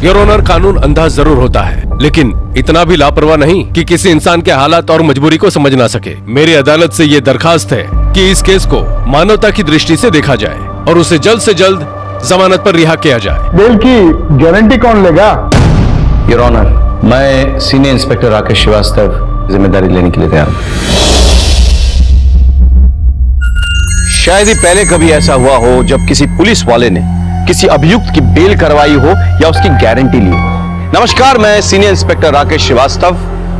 Your honour, कानून अंधा जरूर होता है, लेकिन इतना भी लापरवाह नहीं कि किसी इंसान के हालात और मजबूरी को समझ ना सके। मेरी अदालत से ये दरखास्त है कि इस केस को मानवता की दृष्टि से देखा जाए और उसे जल्द से जल्द जमानत पर रिहा किया जाए। बेल की गारंटी कौन लेगा? योर ऑनर, मैं सीनियर इंस्पेक्टर राकेश श्रीवास्तव जिम्मेदारी लेने के लिए तैयार हूं। शायद ही पहले कभी ऐसा हुआ हो जब किसी पुलिस वाले ने किसी अभियुक्त की बेल करवाई हो या उसकी गारंटी ली हो। नमस्कार, मैं सीनियर इंस्पेक्टर राकेश श्रीवास्तव।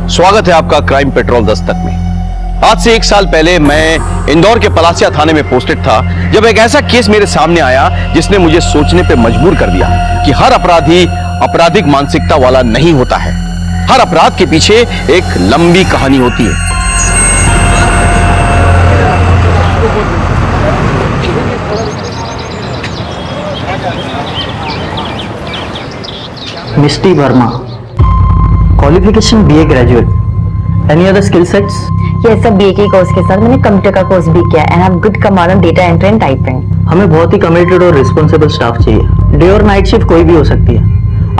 स्वागत है आपका क्राइम पेट्रोल दस्तक में। आज से 1 साल पहले मैं इंदौर के पलासिया थाने में पोस्टेड था, जब एक ऐसा केस मेरे सामने आया जिसने मुझे सोचने पे मजबूर कर दिया कि हर अपराधी आपराधिक मानसिकता वाला नहीं होता है। हर अपराध के पीछे एक लंबी कहानी होती है। Misty Verma, qualification BA graduate, any other skill sets? ये सब बीए के कोर्स के साथ मैंने कंप्यूटर का कोर्स भी किया and have good command on data entry and typing. हमें बहुत ही कमिटेड और रिस्पॉन्सिबल स्टाफ चाहिए। डे और नाइट शिफ्ट कोई भी हो सकती है।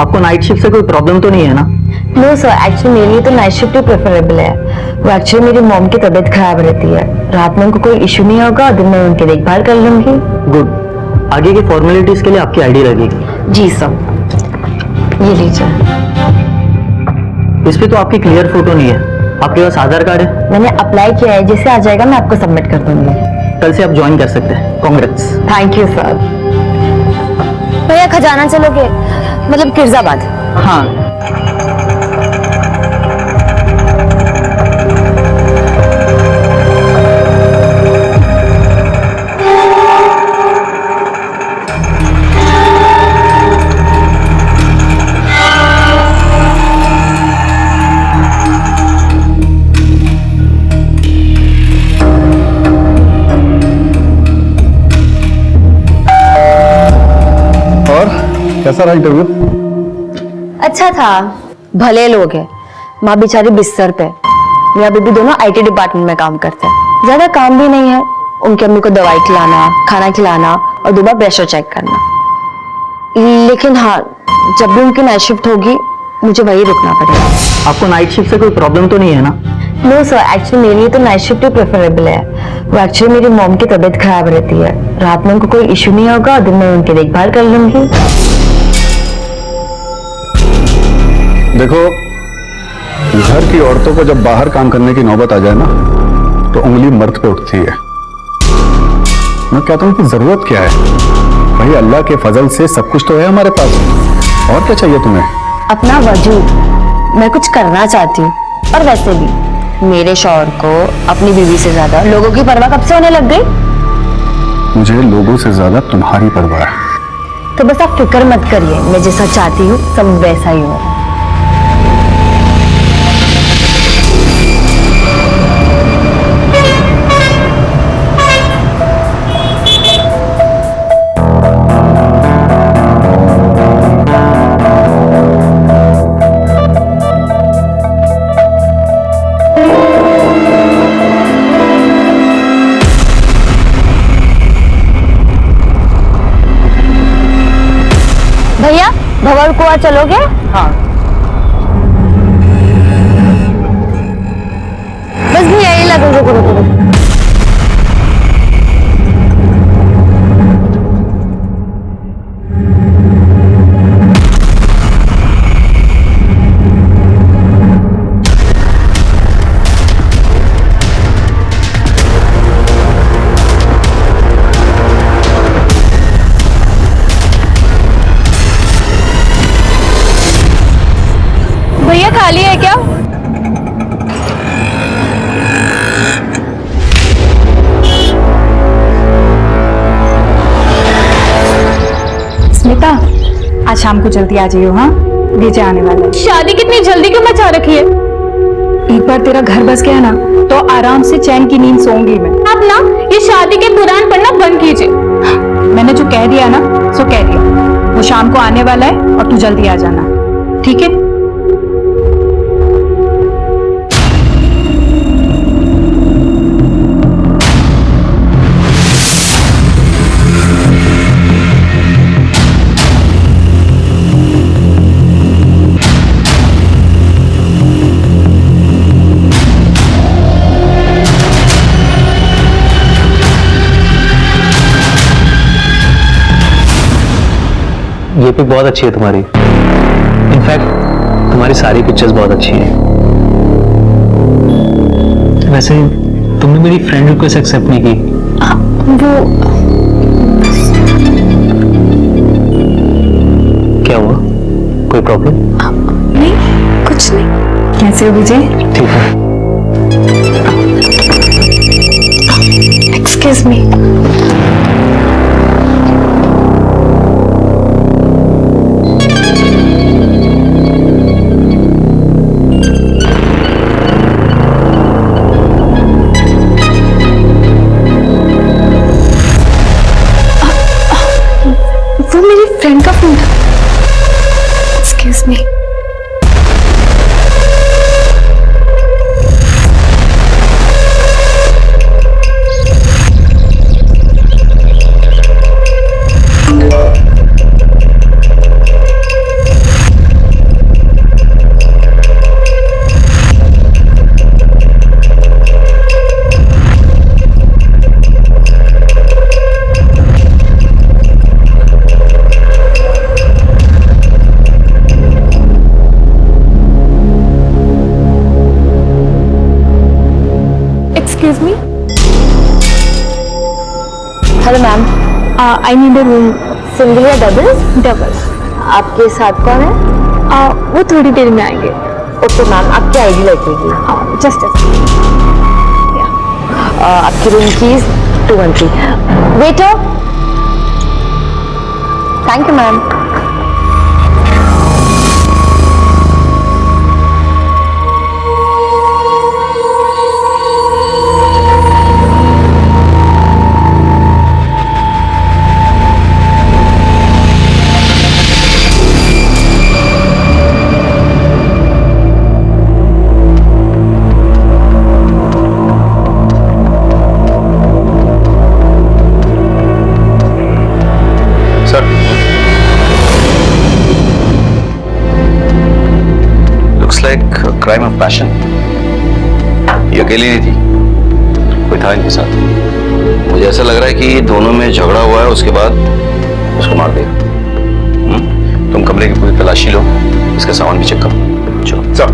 आपको नाइट शिफ्ट से कोई प्रॉब्लम तो नहीं है ना? नो सर, एक्चुअली मेरे लिए तो नाइट शिफ्ट ही प्रेफरेबल है। वो एक्चुअली मेरी मॉम की तबीयत खराब रहती है, रात में उनको कोई इशू नहीं होगा, दिन में उनकी देखभाल कर लूंगी। गुड। आगे की फॉर्मेलिटीज के लिए आपकी आईडी लगेगी। जी सर, ये लीजिए। इस पे तो आपकी क्लियर फोटो नहीं है। आपके पास आधार कार्ड है? मैंने अप्लाई किया है, जैसे आ जाएगा मैं आपको सबमिट कर दूंगी। कल से आप ज्वाइन कर सकते हैं। कांग्रेट्स। Thank you sir. भैया खजाना चलोगे? मतलब किर्जाबाद? हाँ। कैसा रहा इंटरव्यू? अच्छा था, भले लोग हैं। माँ बेचारी बिस्तर पे, मेरा बेबी दोनों आईटी डिपार्टमेंट में काम करते हैं। ज्यादा काम भी नहीं है, उनकी अम्मी को दवाई खिलाना, खाना खिलाना और 2 बार प्रेशर चेक करना। लेकिन हाँ, जब भी उनकी नाइट शिफ्ट होगी मुझे वही रुकना पड़ेगा। आपको नाइट शिफ्ट से कोई प्रॉब्लम तो नहीं है ना? नो सर, एक्चुअली मेरे लिए तो नाइट शिफ्ट ही प्रेफरेबल है। वो एक्चुअली मेरी मॉम की तबीयत खराब रहती है, रात में उनको कोई इशू नहीं होगा, दिन में उनकी देखभाल कर लूंगी। देखो, घर की औरतों को जब बाहर काम करने की नौबत आ जाए ना, तो उंगली मर्द पे उठती है। मैं कहता हूं कि जरूरत क्या है? भाई अल्लाह के फजल से सब कुछ तो है हमारे पास, और क्या चाहिए तुम्हें? अपना वजूद मैं कुछ करना चाहती हूँ, और वैसे भी मेरे शौहर को अपनी बीवी से ज्यादा लोगों की परवाह कब से होने लग गई? मुझे लोगों से ज्यादा तुम्हारी परवाह है। तो बस आप फिक्र मत करिए, मैं जैसा चाहती हूँ सब वैसा ही हो। भैया भंवर कुआं चलोगे? हाँ। बस भी यही लगेगा। भैया खाली है क्या? स्मिता, आज शाम को जल्दी आ जाइयो। हाँ, भेजे आने वाले हैं। शादी कितनी जल्दी क्यों मचा रखी है? एक बार तेरा घर बस गया ना, तो आराम से चैन की नींद सोऊंगी मैं। आप ना ये शादी के पुराण पढ़ना बंद कीजिए। मैंने जो कह दिया ना, सो कह दिया। वो शाम को आने वाला है और तू जल्दी आ जाना, ठीक है? ये पिक बहुत अच्छी है तुम्हारी। इनफैक्ट तुम्हारी सारी पिक्चर्स बहुत अच्छी हैं। वैसे तुमने मेरी फ्रेंड रिक्वेस्ट एक्सेप्ट नहीं की। वो क्या हुआ? कोई प्रॉब्लम? नहीं, कुछ नहीं। कैसे हो विजय? ठीक है। Excuse me. वो मेरी फ्रेंड का फोन था। Excuse me. Excuse me? Hello ma'am, I need a room. Single या डबल? डबल। आपके साथ कौन है? वो थोड़ी देर में आएंगे। ओके मैम, आपकी आईडी लगेगी। जस्ट आपकी room keys 213। Waiter. Thank you ma'am. Sir, looks like crime of passion. ये अकेली नहीं थी, कोई था इनके साथ। मुझे ऐसा लग रहा है कि दोनों में झगड़ा हुआ है, उसके बाद उसको मार दिया। तुम कमरे की पूरी तलाशी लो, इसका सामान भी चेक करो। चलो सर,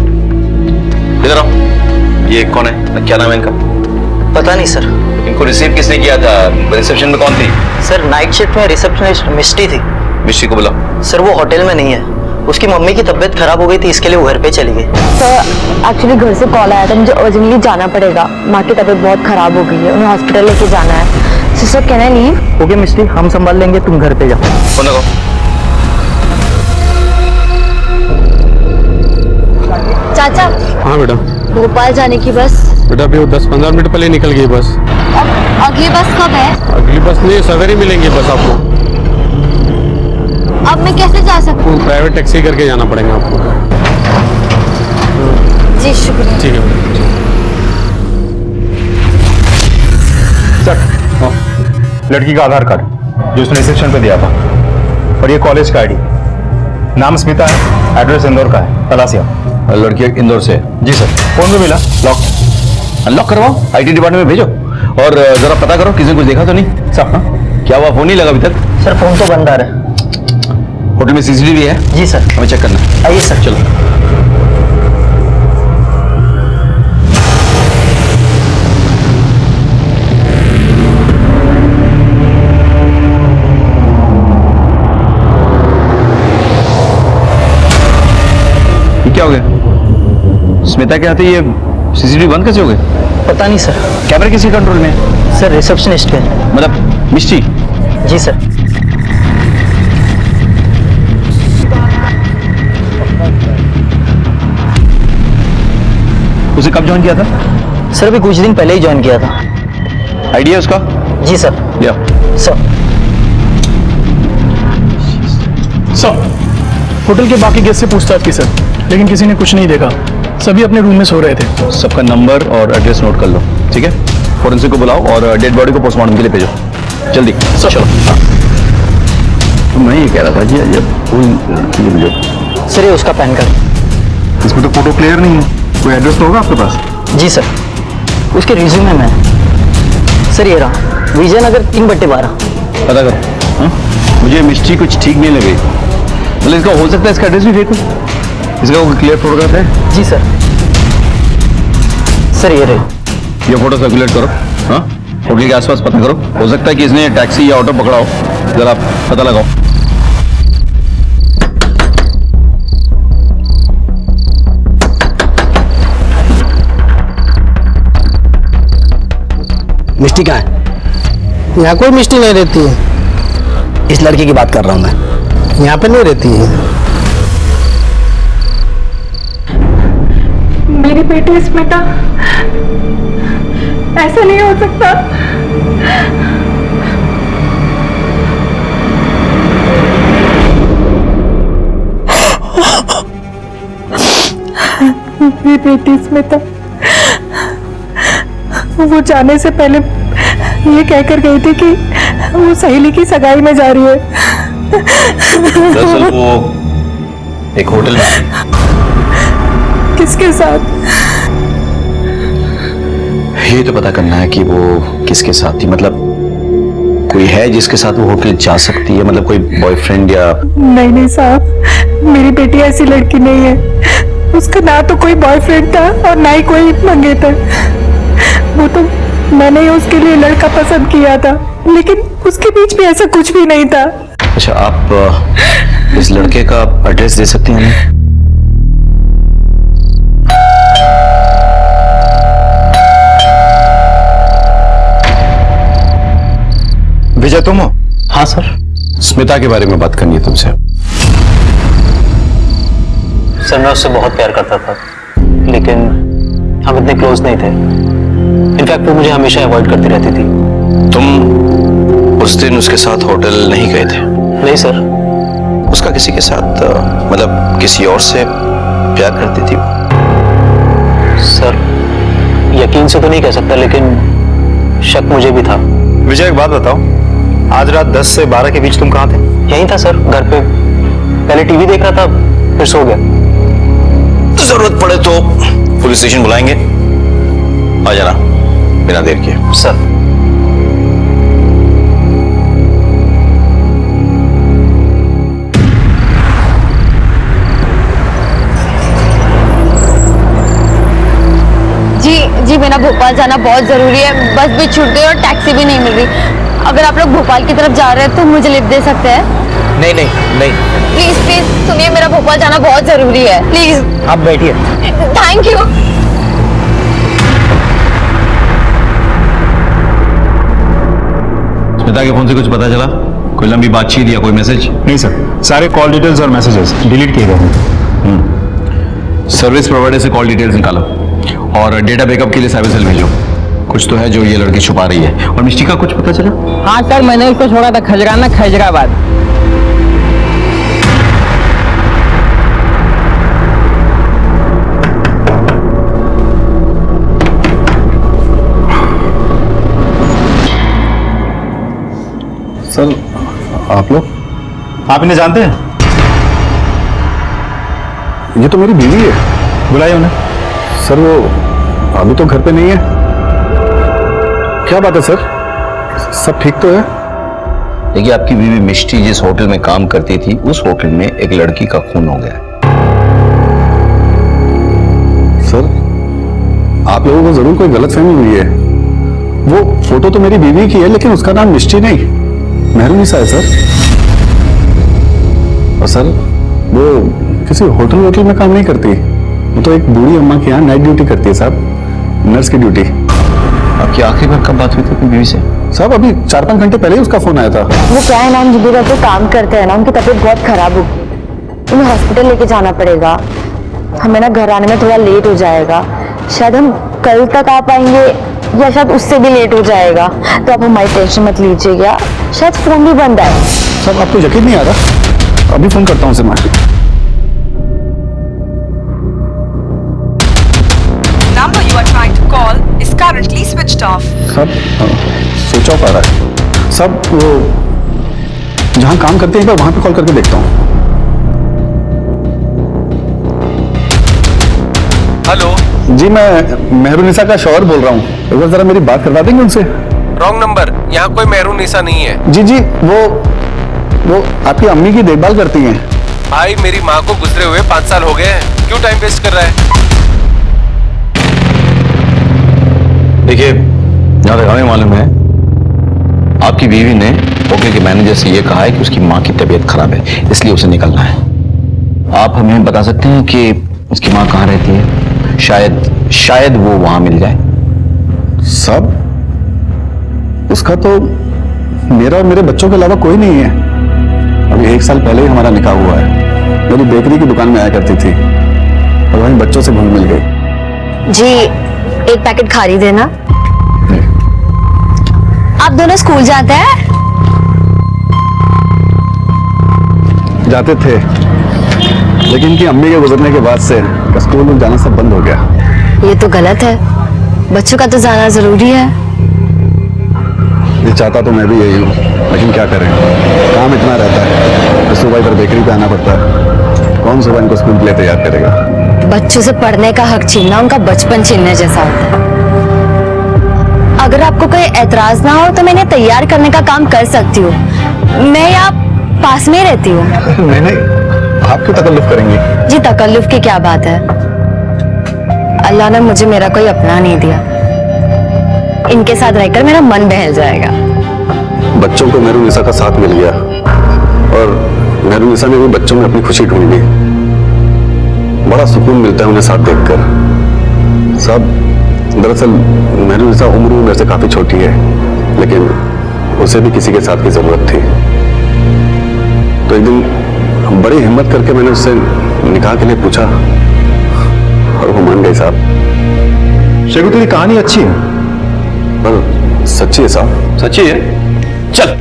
इधर आओ। ये कौन है? क्या नाम है इनका? पता नहीं सर। इनको रिसीव किसने किया था? रिसेप्शन में कौन थी? सर नाइट शिफ्ट में रिसेप्शनिस्ट मिस्टी थी। मिस्टी को बुला। सर वो होटल में नहीं है, उसकी मम्मी की तबीयत खराब हो गई थी, इसके लिए वो घर पे चली गई। सर एक्चुअली घर से कॉल आया था, मुझे अर्जेंटली जाना पड़ेगा। माँ की तबीयत बहुत खराब हो गई है, उन्हें हॉस्पिटल लेके जाना है। So sir can I leave? Okay Misty, हम संभाल लेंगे, तुम घर पे जाओ। फोन लगाओ। चाचा, हाँ बेटा। भोपाल जाने की बस। बेटा अभी 10-15 मिनट पहले निकल गई बस। अगली बस कब है? अगली बस नहीं, सवेरे मिलेंगी बस आपको। अब मैं कैसे जा सकती हूँ? प्राइवेट टैक्सी करके जाना पड़ेगा आपको। जी शुक्रिया। ठीक है सर, लड़की का आधार कार्ड जो उसने रिसेप्शन पे दिया था, और ये कॉलेज का आईडी। नाम स्मिता है, एड्रेस इंदौर का है, तलासिया। लड़की इंदौर से? जी सर। फोन पे मिला, लॉक। अनलॉक करवाओ, आईटी डिपार्टमेंट में भेजो, और जरा पता करो किसी ने कुछ देखा तो नहीं। सर हाँ? क्या हुआ? फोन नहीं लगा अभी तक? सर फोन तो बंद आ रहा है। होटल में सीसीटीवी है? जी सर। हमें चेक करना है। आइए सर। चलो। ये क्या हो गया? स्मिता के हाथे ये सीसीटीवी बंद कैसे हो गए? पता नहीं सर। कैमरे किसी कंट्रोल में है? सर रिसेप्शनिस्ट के। मतलब मिस्टी? जी सर। उसे कब ज्वाइन किया था? सर अभी कुछ दिन पहले ही ज्वाइन किया था। आइडिया उसका? जी सर। लिया। सर सर, होटल के बाकी गेस्ट से पूछताछ की सर, लेकिन किसी ने कुछ नहीं देखा। सभी अपने रूम में सो रहे थे। सबका नंबर और एड्रेस नोट कर लो, ठीक है? फोरेंसिक को बुलाओ और डेड बॉडी को पोस्टमार्टम के लिए भेजो, जल्दी। चलो। तो मैं ये कह रहा था कि ये फूल सर ये उसका पैन कार्ड। इसमें तो फोटो क्लियर नहीं है, कोई एड्रेस तो होगा आपके पास? जी सर, उसके रिज्यूमे में है। सर ये रहा, विजयनगर 3/12। पता करो। हाँ? मुझे मिस्ट्री कुछ ठीक नहीं लगी। मतलब इसका हो सकता है इसका एड्रेस भी फेक हो, इसका कोई क्लियर फोटोग्राफ है? जी सर। सर ये रहे। ये फोटो सर्कुलेट करो, हाँ होटल के आसपास पता करो, हो सकता है कि इसने टैक्सी या ऑटो पकड़ा हो, जरा पता लगाओ। मिष्टी कहाँ है? यहाँ कोई मिष्टी नहीं रहती है। इस लड़की की बात कर रहा हूँ मैं, यहाँ पे नहीं रहती है। मेरी बेटी स्मिता, ऐसा नहीं हो सकता। मेरी बेटी स्मिता वो जाने से पहले ये कहकर गई थी कि वो सहेली की सगाई में जा रही है। दरअसल वो एक होटल में थी। किसके साथ? ये तो पता करना है कि वो किसके साथ थी, मतलब कोई है जिसके साथ वो होटल जा सकती है, मतलब कोई बॉयफ्रेंड या? नहीं नहीं साहब, मेरी बेटी ऐसी लड़की नहीं है। उसका ना तो कोई बॉयफ्रेंड था और ना ही कोई मंगेतर। वो तो मैंने ही उसके लिए लड़का पसंद किया था, लेकिन उसके बीच में ऐसा कुछ भी नहीं था। अच्छा, आप इस लड़के का एड्रेस दे सकती हैं हमें? विजय तुम हो? हाँ सर। स्मिता के बारे में बात करनी है तुमसे। सर मैं उससे बहुत प्यार करता था, लेकिन हम इतने क्लोज नहीं थे। इनफैक्ट वो मुझे हमेशा अवॉइड करती रहती थी। तुम उस दिन उसके साथ होटल नहीं गए थे? नहीं सर। उसका किसी के साथ मतलब किसी और से प्यार करती थी वो? सर यकीन से तो नहीं कह सकता, लेकिन शक मुझे भी था। विजय एक बात बताओ, आज रात 10 से 12 के बीच तुम कहाँ थे? यहीं था सर, घर पे। पहले टीवी देख रहा था, फिर सो गया। जरूरत पड़े तो पुलिस स्टेशन बुलाएंगे, आ जाना बिना देर किए। सर जी मेरा भोपाल जाना बहुत जरूरी है। बस भी छूट गई और टैक्सी भी नहीं मिल रही। अगर आप लोग भोपाल की तरफ जा रहे हैं तो मुझे लिफ्ट दे सकते हैं? नहीं नहीं नहीं, प्लीज प्लीज सुनिए, मेरा भोपाल जाना बहुत जरूरी है, प्लीज। आप बैठिए। Thank you. स्मिता के फोन से कुछ पता चला? कोई लंबी बातचीत या कोई मैसेज? नहीं सर, सारे कॉल डिटेल्स और मैसेजेस डिलीट किए गए हैं। सर्विस प्रोवाइडर से कॉल डिटेल्स निकालो और डेटा बैकअप के लिए साइबर सेल भेजो। कुछ तो है जो ये लड़की छुपा रही है। और मिष्टी का कुछ पता चला? हाँ सर, मैंने उसको छोड़ा था खजराना खैजराबाद। सर आप लोग? आप इन्हें जानते हैं? ये तो मेरी बीवी है। बुलाइए उन्हें। सर वो अभी तो घर पे नहीं है। क्या बात है सर, सब ठीक तो है? देखिए, आपकी बीवी मिष्टी जिस होटल में काम करती थी, उस होटल में एक लड़की का खून हो गया। सर आप लोगों को जरूर कोई गलतफहमी हुई है। वो फोटो तो मेरी बीवी की है, लेकिन उसका नाम मिष्टी नहीं, मेहरुनिसा है सर। और सर वो किसी होटल में काम नहीं करती। वो तो एक बूढ़ी अम्मा के यहाँ नाइट ड्यूटी करती है साहब, नर्स की ड्यूटी। आपकी आखिरी बार कब बात हुई थी अपनी बीवी से? साहब अभी 4-5 घंटे पहले ही उसका फोन आया था। वो क्या है ना, हम जिधर रहते काम करते हैं ना, उनकी तबीयत बहुत खराब हो, उन्हें हॉस्पिटल लेके जाना पड़ेगा। हमें ना घर आने में थोड़ा लेट हो जाएगा। शायद हम कल तक आ पाएंगे या शायद उससे भी लेट हो जाएगा। तो आप हमारी टेंशन मत लीजिएगा, शायद फोन भी बंद है। साहब आपको यकीन नहीं आ रहा? अभी फोन करता हूँ उसे मैं। number you are trying to call is currently switched off. सब स्विच ऑफ आ रहा है। सब वो जहां काम करते हैं, एक बार वहां पे कॉल करके देखता हूँ। हेलो जी मैं मेहरुनिसा का शौहर बोल रहा हूँ। एक बार जरा मेरी बात करवा देंगे उनसे? रॉन्ग नंबर, यहाँ कोई मेहरुनिसा नहीं है। जी जी वो आपकी अम्मी की देखभाल करती हैं। भाई मेरी माँ को गुजरे हुए 5 साल हो गए हैं, क्यों टाइम वेस्ट कर रहा है? देखिए, जहां तक हमें मालूम है, आपकी बीवी ने होटल के मैनेजर से यह कहा है कि उसकी माँ की तबीयत खराब है, इसलिए उसे निकलना है। आप हमें बता सकते हैं कि उसकी माँ कहाँ रहती है? शायद वो वहां मिल जाए। सब उसका तो मेरा और मेरे बच्चों के अलावा कोई नहीं है। अभी 1 साल पहले ही हमारा निकाह हुआ है। मेरी बेकरी की दुकान में आया करती थी और वहीं बच्चों से घुल मिल गई। जी, एक पैकेट खारी देना। आप दोनों स्कूल जाते हैं? जाते थे, लेकिन इनकी अम्मी के गुजरने के बाद से स्कूल में जाना सब बंद हो गया। ये तो गलत है, बच्चों का तो जाना जरूरी है। ये चाहता तो मैं भी यही हूँ, लेकिन क्या करें, काम इतना रहता है कि सुबह इधर बेकरी पे आना पड़ता है। कौन सुबह इनको स्कूल के लिए तैयार करेगा? बच्चों से पढ़ने का हक छीनना उनका बचपन छीनने जैसा होता है। अगर आपको कोई एतराज ना हो तो मैं इन्हें तैयार करने का काम कर सकती हूँ। मैं यहाँ पास में ही रहती हूँ। नहीं नहीं, आप क्यों तकल्लुफ करेंगी? जी, तकल्लुफ की क्या बात है? अल्लाह ने मुझे मेरा कोई अपना नहीं दिया, इनके साथ रहकर मेरा मन बहल जाएगा। बच्चों को मेहरुनिसा का साथ मिल गया और मेहरुनिसा ने भी बच्चों में अपनी खुशी ढूंढ ली। बड़ा सुकून मिलता है उन्हें साथ देखकर। सब दरअसल मेहरुनिसा उम्र में मेरे से काफी छोटी है, लेकिन उसे भी किसी के साथ की जरूरत थी। तो एक दिन बड़ी हिम्मत करके मैंने उससे निकाह के लिए पूछा और वो मान गई। साहब, शेखू तेरी कहानी अच्छी है पर सच्ची है साहब। सच्ची है? चल,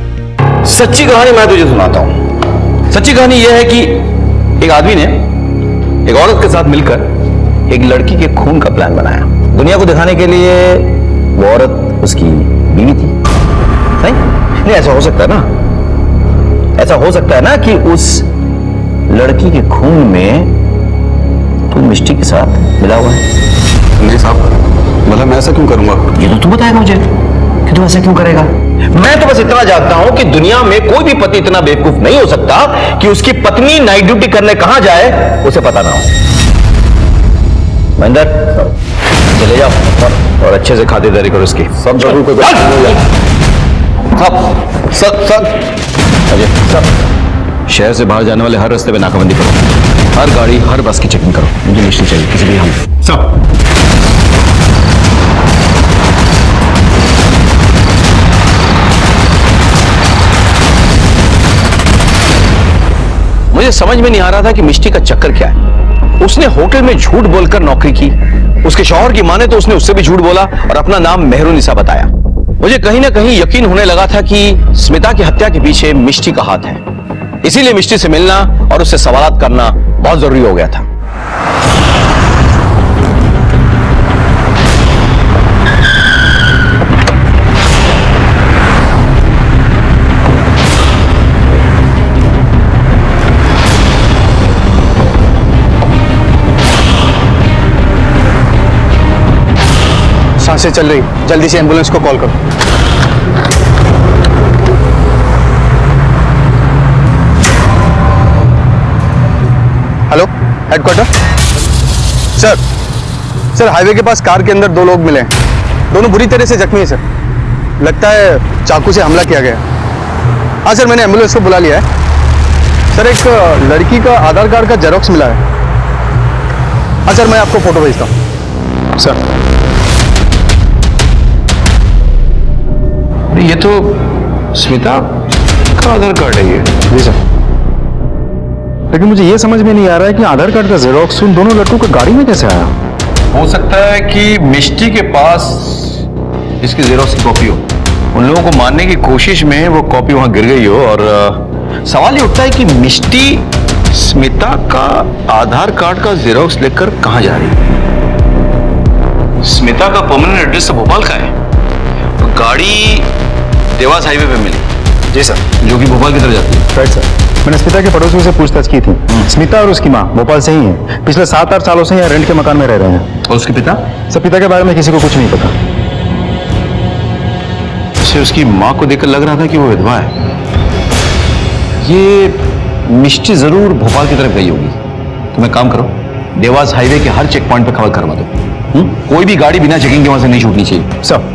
सच्ची कहानी मैं तुझे सुनाता हूं। सच्ची कहानी यह है कि एक आदमी ने एक औरत के साथ मिलकर एक लड़की के खून का प्लान बनाया। दुनिया को दिखाने के लिए वो औरत उसकी बीवी थी। नहीं, ऐसा हो सकता है ना, ऐसा हो सकता है ना कि उस लड़की के खून में तू मिष्टी के साथ मिला हुआ है। नहीं साहब, मतलब मैं ऐसा क्यों करूंगा? ये तो तू बताएगा मुझे कि तू ऐसा क्यों करेगा। मैं तो बस इतना जानता हूं कि दुनिया में कोई भी पति इतना बेवकूफ नहीं हो सकता कि उसकी पत्नी नाइट ड्यूटी करने कहां जाए उसे पता ना हो। महेंद्र, चले जाओ और अच्छे से खातिरदारी करो इसकी। सब जरूर कोई सब शहर से बाहर जाने वाले हर रास्ते पे नाकाबंदी करो, हर गाड़ी हर बस की चेकिंग करो। मुझे लिस्ट चाहिए किसी भी। हम सब मुझे समझ में नहीं आ रहा था कि मिष्टी का चक्कर क्या है। उसने होटल में झूठ बोलकर नौकरी की, उसके शौहर की माने तो उसने उससे भी झूठ बोला और अपना नाम मेहरुनिसा बताया। मुझे कहीं ना कहीं यकीन होने लगा था कि स्मिता की हत्या के पीछे मिष्टी का हाथ है। इसीलिए मिष्टी से मिलना और उससे सवालात करना बहुत जरूरी हो गया था। सांसें चल रही, जल्दी से एम्बुलेंस को कॉल करो। Hello, headquarter. सर हाईवे के पास कार के अंदर 2 लोग मिले हैं। दोनों बुरी तरह से जख्मी हैं सर। लगता है चाकू से हमला किया गया। हाँ सर, मैंने एम्बुलेंस को बुला लिया है। सर, एक लड़की का आधार कार्ड का जेरॉक्स मिला है। हाँ सर, मैं आपको फोटो भेजता हूँ। सर, ये तो स्मिता का आधार कार्ड है ये। जी सर, लेकिन मुझे ये समझ में नहीं आ रहा है कि आधार कार्ड का जेरोक्स उन दोनों लड़कों को गाड़ी में कैसे आया। हो सकता है कि मिष्टी के पास इसकी जेरोक्स की कॉपी हो। उन लोगों को मारने की कोशिश में वो कॉपी वहां गिर गई हो। और सवाल ये उठता है कि मिष्टी स्मिता का आधार कार्ड का जेरोक्स लेकर कहां जा रही है। स्मिता का परमानेंट एड्रेस तो भोपाल का है। तो गाड़ी देवास हाईवे पे मिली। जी सर, जो कि भोपाल की तरफ जाती है। राइट सर, मैंने स्मिता के पड़ोसियों से पूछताछ की थी। स्मिता और उसकी माँ भोपाल से ही हैं। पिछले 7-8 सालों से यहाँ रेंट के मकान में रह रहे हैं। और उसके पिता? सर, पिता के बारे में किसी को कुछ नहीं पता। उससे उसकी माँ को देखकर लग रहा था कि वो विधवा है। ये मिष्टी जरूर भोपाल की तरफ गई होगी। तुम एक काम करो, देवास हाईवे के हर चेक पॉइंट पे खबर करवा दो। कोई भी गाड़ी बिना चेकिंग के वहां से नहीं छूटनी चाहिए। सब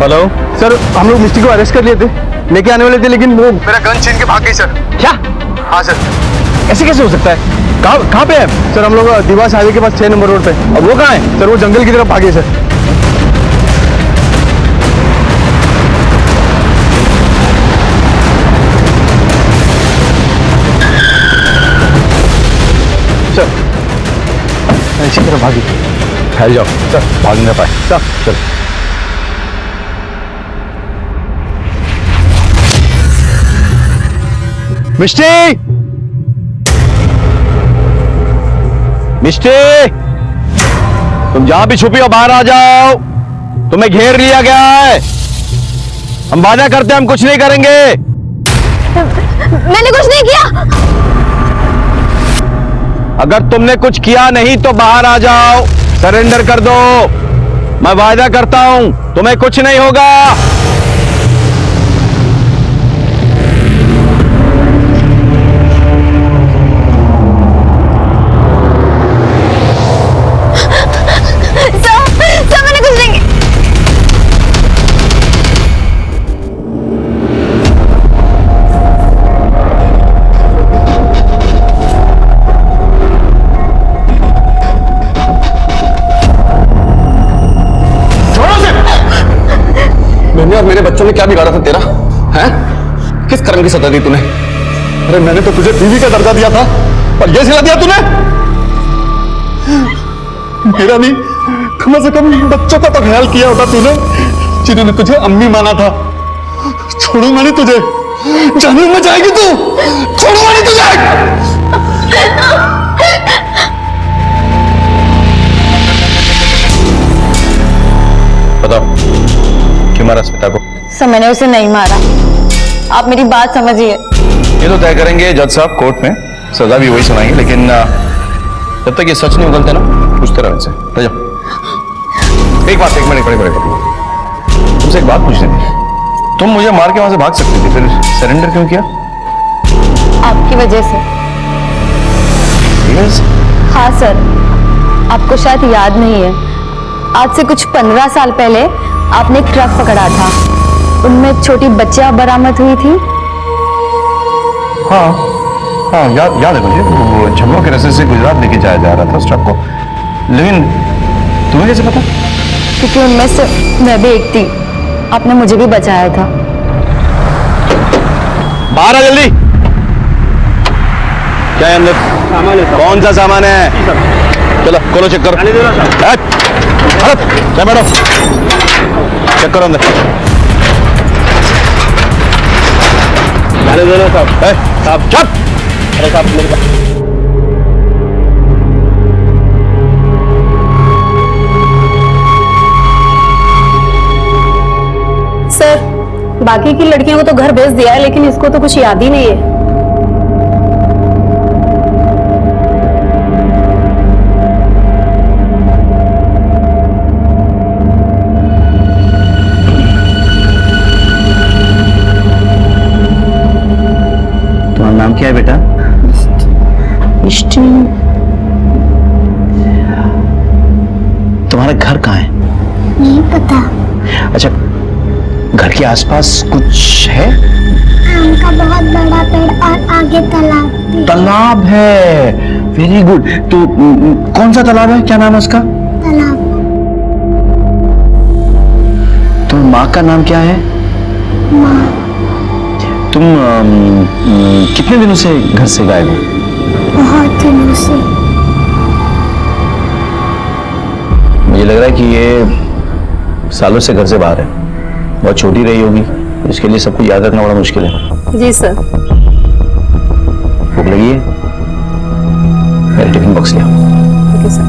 हेलो सर, हम लोग मिस्टी को अरेस्ट कर लिए थे, लेके आने वाले थे, लेकिन वो मेरा गन छीन के भाग गई सर। क्या? हाँ सर। ऐसे कैसे हो सकता है? कहाँ पे है सर? हम लोग देवास हाईवे के पास 6 नंबर रोड पे। अब वो कहाँ है सर? वो जंगल की तरफ भागे सर। सर इसी तरफ भागी। फैल जाओ सर, भाग ना पाए। सर चल मिष्टी, मिष्टी, तुम जहां भी छुपी हो बाहर आ जाओ। तुम्हें घेर लिया गया है। हम वादा करते हैं हम कुछ नहीं करेंगे। मैंने कुछ नहीं किया। अगर तुमने कुछ किया नहीं तो बाहर आ जाओ, सरेंडर कर दो। मैं वादा करता हूं तुम्हें कुछ नहीं होगा। मैंने कुछ नहीं किया। मैंने और मेरे बच्चों ने क्या बिगाड़ा था तेरा? हैं? किस कर्म की सजा दी तूने? अरे मैंने तो तुझे बीवी का दर्जा दिया था और ये सिला दिया तूने? मेरा नहीं, कम से कम बच्चों का तो ख्याल किया होता तूने, जिन्होंने तुझे अम्मी माना था। छोड़ूंगा नहीं तुझे, जहन्नुम में जाएगी तू। छोड़ूंगा नहीं तुझे। बताओ क्यों मारा स्मिता को? सर मैंने उसे नहीं मारा, आप मेरी बात समझिए। ये तो तय करेंगे जज साहब कोर्ट में, सजा भी वही सुनाएंगे, लेकिन जब तक ये सच नहीं उगलते ना, पूछते रहो इनसे। ले जाओ। एक बात, एक मिनट, बड़े तुमसे एक बात पूछनी थी। तुम मुझे मार के वहां से भाग सकती थी, फिर सरेंडर क्यों किया? आपकी वजह से। Yes? हाँ सर, आपको शायद याद नहीं है, आज से कुछ 15 साल पहले आपने एक ट्रक पकड़ा था, उनमें एक छोटी बच्चियां बरामद हुई थी। हाँ हाँ, याद है मुझे। वो झमलों के रास्ते से गुजरात लेके जाया जा रहा था उस ट्रक को। लेकिन तुम्हें कैसे पता? क्योंकि उनमें से मैं भी एक थी, आपने मुझे भी बचाया था। बाहर आ जल्दी। क्या है अंदर? सामान है। कौन सा सामान है? चलो खोलो, चेक करो। क्या बैठो, चेक करो अंदर। साहब चुप। अरे साहब सर, बाकी की लड़कियों को तो घर भेज दिया है, लेकिन इसको तो कुछ याद ही नहीं है। तुम्हारा नाम क्या है बेटा? मिष्टी। तुम्हारा घर कहाँ है? नहीं पता। अच्छा, घर के आसपास कुछ है? आम का बहुत बड़ा पेड़ और आगे तालाब भी। तालाब है, वेरी गुड। तो कौन सा तालाब है, क्या नाम है उसका? तालाब। तुम माँ का नाम क्या है? माँ। तुम कितने दिनों से घर से गायब हो? बहुत दिनों से। मुझे लग रहा है कि ये सालों से घर से बाहर है। बहुत छोटी रही होगी, इसके लिए सब कुछ याद रखना बड़ा मुश्किल है। जी सर। भूख लगी है? मेरे टिफिन बॉक्स ले आओ। Okay sir.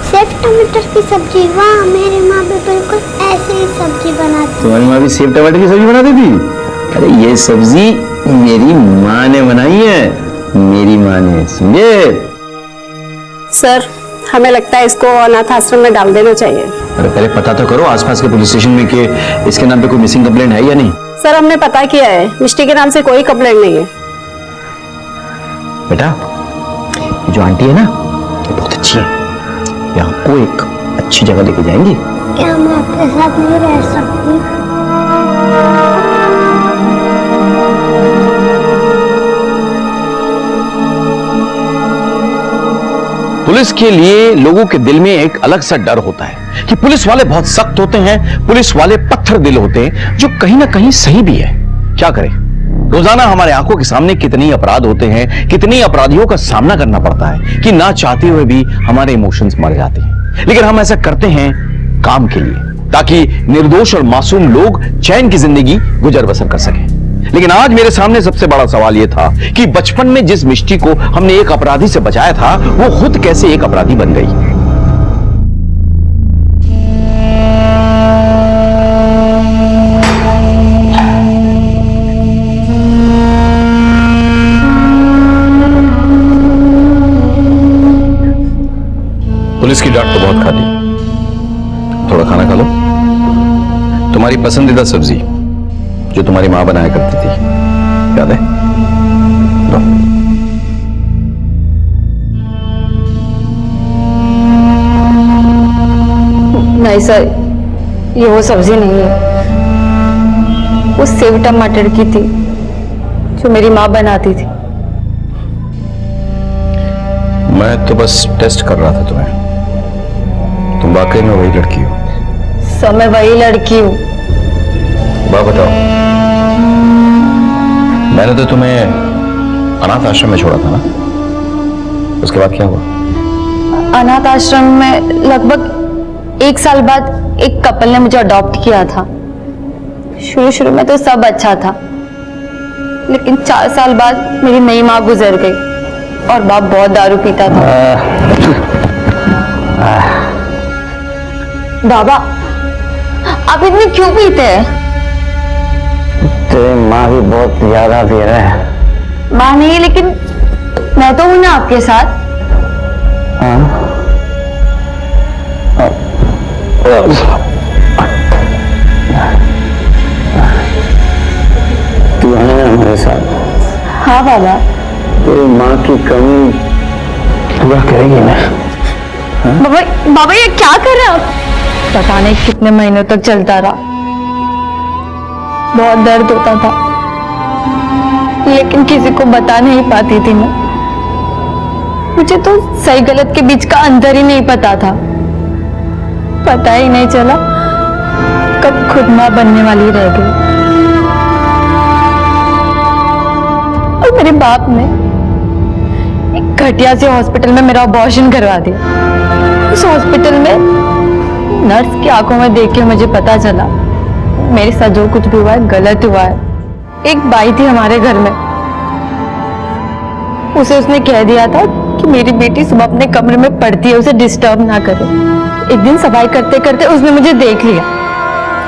सेव टमाटर की सब्जी, वाह, मेरी माँ भी बिल्कुल ऐसे ही सब्जी बनाती। तुम्हारी माँ भी सेव टमाटर की सब्जी बनाती थी? अरे ये सब्जी मेरी माँ ने बनाई है, मेरी माँ ने, समझे? सर, हमें लगता है इसको अनाथ आश्रम में डाल देना चाहिए। अरे पहले पता तो करो आसपास के पुलिस स्टेशन में कि इसके नाम पे कोई मिसिंग कंप्लेंट है या नहीं। सर, हमने पता किया है, मिष्टी के नाम से कोई कंप्लेंट नहीं है। बेटा, ये जो आंटी है ना, ये बहुत अच्छी है, ये आपको एक अच्छी जगह लेके जाएंगी। क्या मैं आपके साथ नहीं रह सकती? पुलिस के लिए लोगों के दिल में एक अलग सा डर होता है कि पुलिस वाले बहुत सख्त होते हैं, पुलिस वाले पत्थर दिल होते हैं, जो कहीं ना कहीं सही भी है। क्या करें, रोजाना हमारे आंखों के सामने कितनी अपराध होते हैं, कितनी अपराधियों का सामना करना पड़ता है कि ना चाहते हुए भी हमारे इमोशंस मर जाते हैं। लेकिन हम ऐसा करते हैं काम के लिए, ताकि निर्दोष और मासूम लोग चैन की जिंदगी गुजर बसर कर सकें। लेकिन आज मेरे सामने सबसे बड़ा सवाल यह था कि बचपन में जिस मिष्टी को हमने एक अपराधी से बचाया था, वो खुद कैसे एक अपराधी बन गई। पुलिस की डांट तो बहुत खा ली, थोड़ा खाना खा लो। तुम्हारी पसंदीदा सब्जी जो तुम्हारी मां बनाया करती थी, याद है? लो। नहीं सर, ये वो सब्जी नहीं है, वो सेव टमाटर की थी जो मेरी माँ बनाती थी। मैं तो बस टेस्ट कर रहा था तुम्हें, तुम वाकई में वही लड़की हो। सर, मैं वही लड़की हूँ। बात बताओ, मैंने तो तुम्हें अनाथ आश्रम में छोड़ा था ना, उसके बाद क्या हुआ? अनाथ आश्रम में लगभग 1 साल बाद एक कपल ने मुझे अडॉप्ट किया था। शुरू में तो सब अच्छा था, लेकिन 4 साल बाद मेरी नई माँ गुजर गई और बाप बहुत दारू पीता था। बाबा, आप इतने क्यों पीते हैं? तेरी माँ भी बहुत ज्यादा पी रहा है। माँ नहीं, लेकिन मैं तो हूं ना आपके साथ। तू है ना हमारे साथ? हाँ बाबा। तेरी माँ की कमी पूरा करेगी ना? बाबा, बाबा ये क्या कर रहे हैं आप? पता नहीं कितने महीनों तक चलता रहा, बहुत दर्द होता था, लेकिन किसी को बता नहीं पाती थी मैं। मुझे तो सही गलत के बीच का अंतर ही नहीं पता था। पता ही नहीं चला कब खुद मां बनने वाली रह गई। और मेरे बाप ने एक घटिया से हॉस्पिटल में मेरा अबॉर्शन करवा दिया। उस हॉस्पिटल में नर्स की आंखों में देख के मुझे पता चला मेरे साथ जो कुछ भी हुआ है गलत हुआ है। एक बाई थी हमारे घर में, उसे उसने कह दिया था कि मेरी बेटी सुबह अपने कमरे में पढ़ती है, उसे डिस्टर्ब ना करे। एक दिन सफाई करते करते उसने मुझे देख लिया।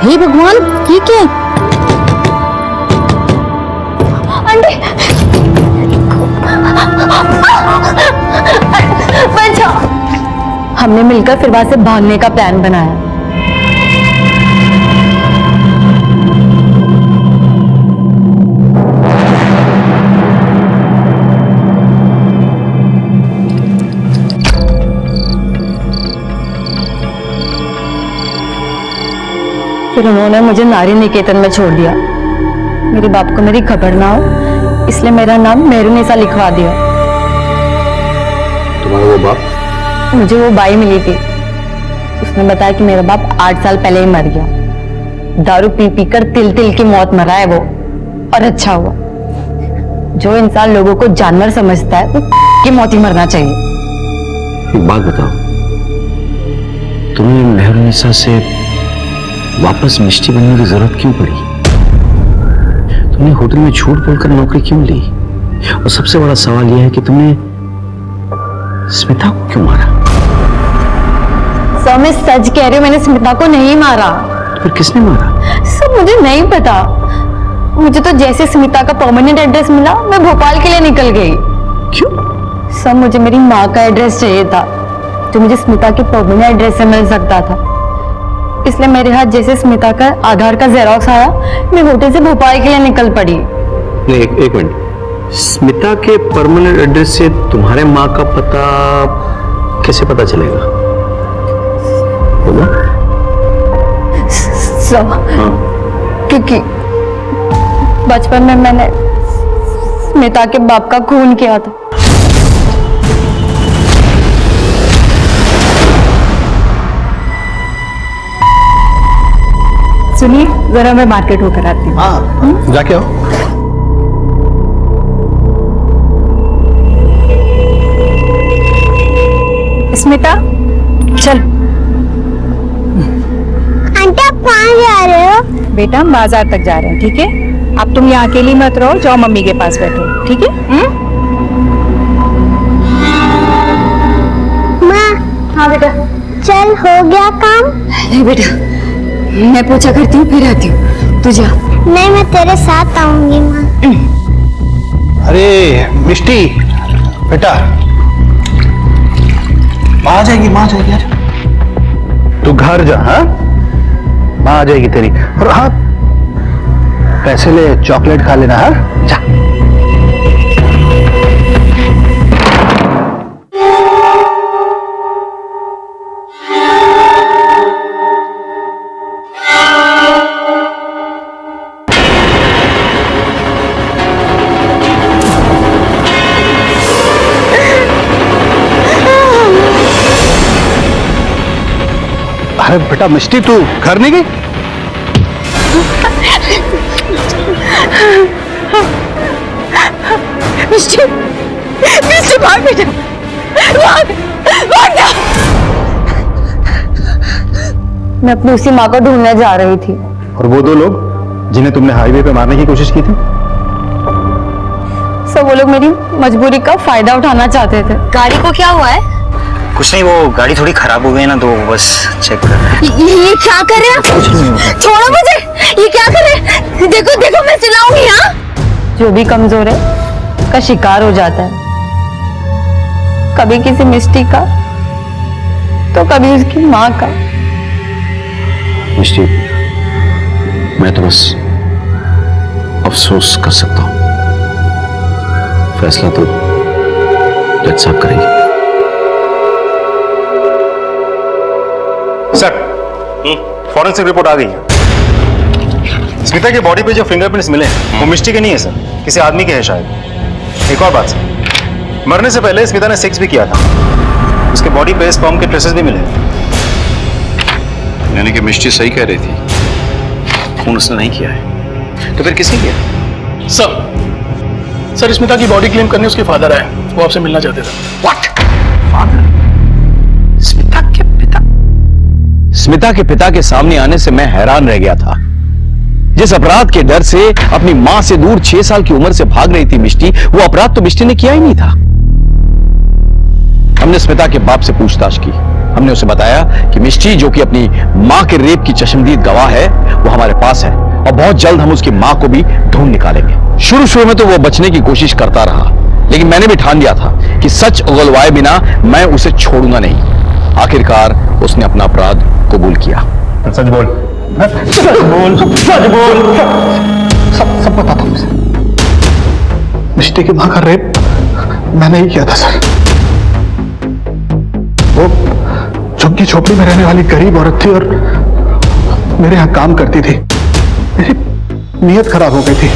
हे भगवान, ये क्या? आंटी, बचाओ। हमने मिलकर फिर वहां से भागने का प्लान बनाया। फिर उन्होंने मुझे नारी निकेतन में छोड़ दिया। मेरे बाप को मेरी खबर ना हो, इसलिए मेरा नाम मेहरुनिसा लिखवा दिया। तुम्हारा वो बाप? मुझे वो बाई मिली थी, उसने बताया कि मेरा बाप 8 साल पहले ही मर गया। दारू पी पी कर तिल तिल की मौत मरा है वो, और अच्छा हुआ। जो इंसान लोगों को जानवर समझता है वो की मौत ही मरना चाहिए। एक बात बताओ, तुमने मेहरुनिसा से वापस मिष्टी बनने की जरूरत क्यों पड़ी? तुमने होटल में झूठ बोलकर नौकरी क्यों ली? और सबसे बड़ा सवाल यह है कि तुमने स्मिता को क्यों मारा? सर मैं सच कह रही हूँ, मैंने स्मिता को नहीं मारा। तो फिर किसने मारा? सर मुझे नहीं पता, मुझे तो जैसे स्मिता का परमानेंट एड्रेस मिला मैं भोपाल के लिए निकल गई। क्यों? सर मुझे मेरी माँ का एड्रेस चाहिए था जो मुझे स्मिता के परमानेंट एड्रेस से मिल सकता था, इसलिए मेरे हाथ जैसे स्मिता का आधार का जेरॉक्स आया मैं होटल से भोपाल के लिए निकल पड़ी। नहीं, एक मिनट, स्मिता के परमानेंट एड्रेस से तुम्हारे माँ का पता कैसे पता चलेगा? बोलो। सर क्योंकि बचपन में मैंने स्मिता के बाप का खून किया था। सुनिए जरा मैं मार्केट होकर आती हूँ। हाँ जाके आओ। स्मिता चल। आंटी आप कहाँ जा रहे हो? बेटा हम बाजार तक जा रहे हैं, ठीक है? अब तुम यहाँ अकेली मत रहो, जाओ मम्मी के पास बैठो, ठीक है? माँ। हाँ बेटा। चल हो गया काम? नहीं बेटा, मैं पूछा करती हूँ फिर आती हूँ, तू जा। नहीं मैं तेरे साथ आऊंगी माँ। अरे मिष्टी बेटा, माँ आ जाएगी, माँ आ जाएगी यार। तू घर जा। हाँ माँ आ जाएगी तेरी। और हाँ पैसे ले, चॉकलेट खा लेना। हाँ जा। अरे बेटा मिष्टी तू घर नहीं गई? मिष्टी, मिष्टी भाग बेटा, भाग, भाग जा। मैं अपनी उसी माँ को ढूंढने जा रही थी। और वो दो लोग जिन्हें तुमने हाईवे पे मारने की कोशिश की थी? सब वो लोग मेरी मजबूरी का फायदा उठाना चाहते थे। गाड़ी को क्या हुआ है? कुछ नहीं, वो गाड़ी थोड़ी खराब हो गई ना, तो बस चेक कर रहे हैं। ये क्या कर रहे हैं? कुछ नहीं होगा। छोड़ो मुझे, ये क्या कर रहे हैं? देखो देखो मैं चिल्लाऊंगी। यहाँ जो भी कमजोर है का शिकार हो जाता है, कभी किसी मिष्टी का तो कभी उसकी माँ का। मिष्टी, मैं तो बस अफसोस कर सकता हूं, फैसला तो जज साहब करेंगे। सर, फॉरेंसिक रिपोर्ट आ गई है। स्मिता की बॉडी पे जो फिंगरप्रिंट्स मिले हैं वो मिष्टी के नहीं है सर, किसी आदमी के हैं शायद। एक और बात सर, मरने से पहले स्मिता ने सेक्स भी किया था, उसके बॉडी पे स्पर्म के ट्रेसेस भी मिले। यानी कि मिष्टी सही कह रही थी, खून उसने नहीं किया है, तो फिर किसने किया? सर स्मिता की बॉडी क्लेम करने उसके फादर आए, वो आपसे मिलना चाहते थे। व्हाट? फादर? स्मिता के पिता? स्मिता के पिता के सामने आने से मैं हैरान रह गया था। जिस अपराध के डर से अपनी मां से दूर 6 साल की उम्र से भाग रही थी मिष्टी, वो अपराध तो मिष्टी ने किया ही नहीं था। हमने स्मिता के बाप से पूछताछ की। हमने उसे बताया कि मिष्टी, जो कि अपनी मां के रेप की चश्मदीद गवाह है, वो हमारे पास है और बहुत जल्द हम उसकी मां को भी ढूंढ निकालेंगे। शुरू में तो वो बचने की कोशिश करता रहा, लेकिन मैंने भी ठान दिया था कि सच उगलवाए बिना मैं उसे छोड़ूंगा नहीं। आखिरकार उसने अपना अपराध कबूल किया। सच बोल, सच बोल, सच बोल। सब पता था मुझे। मिष्टी की मां का रेप मैंने ही किया था सर। वो झुग्गी झोपड़ी में रहने वाली गरीब औरत थी और मेरे यहाँ काम करती थी। मेरी नीयत खराब हो गई थी।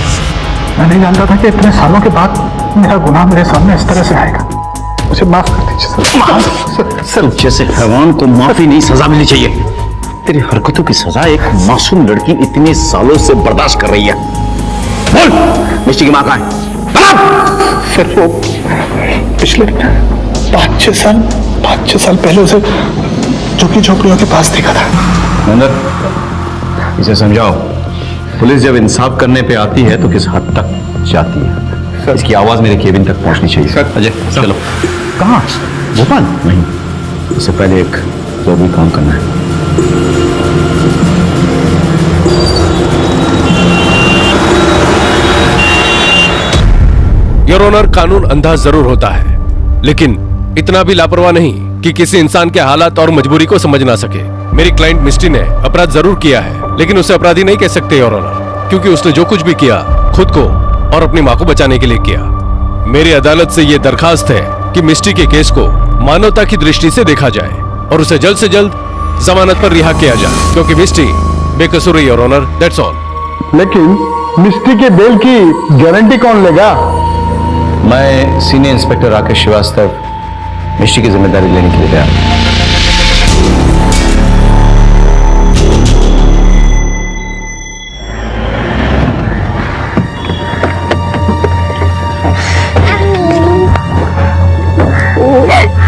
मैं नहीं जानता था कि इतने सालों के बाद मेरा गुनाह मेरे सामने इस तरह से आएगा। मुझे माफ कर दीजिए सर। जैसे हैवान को माफी नहीं, सजा मिलनी चाहिए। तेरी हरकतों की सजा एक मासूम लड़की इतने सालों से बर्दाश्त कर रही है। बोल, मिष्टी की मां कहां है? सर वो पिछले 5-6 साल पहले उसे झुग्गी झोपड़ियों के पास देखा था। इसे समझाओ, पुलिस जब इंसाफ करने पे आती है तो किस हद तक जाती है। इसकी आवाज मेरे केबिन तक पहुंचनी चाहिए। अजय चलो। कहाँ? भोपाल? नहीं, इससे पहले एक जरूरी काम करना है। योर ऑनर, कानून अंधा जरूर होता है, लेकिन इतना भी लापरवाह नहीं कि किसी इंसान के हालात और मजबूरी को समझ ना सके। मेरी क्लाइंट मिस्टी ने अपराध जरूर किया है, लेकिन उसे अपराधी नहीं कह सकते योर ऑनर, क्योंकि उसने जो कुछ भी किया खुद को और अपनी मां को बचाने के लिए किया। मेरी अदालत से यह दरखास्त है कि मिस्टी के केस को मानवता की दृष्टि से देखा जाए और उसे जल्द से जल्द जमानत पर रिहा किया जाए, क्योंकि मिस्टी बेकसूर है योर ऑनर, दैट्स ऑल। लेकिन मिस्टी के बेल की गारंटी कौन लेगा? मैं सीनियर इंस्पेक्टर राकेश श्रीवास्तव मिस्टी की जिम्मेदारी लेने के लिए तैयार हूं।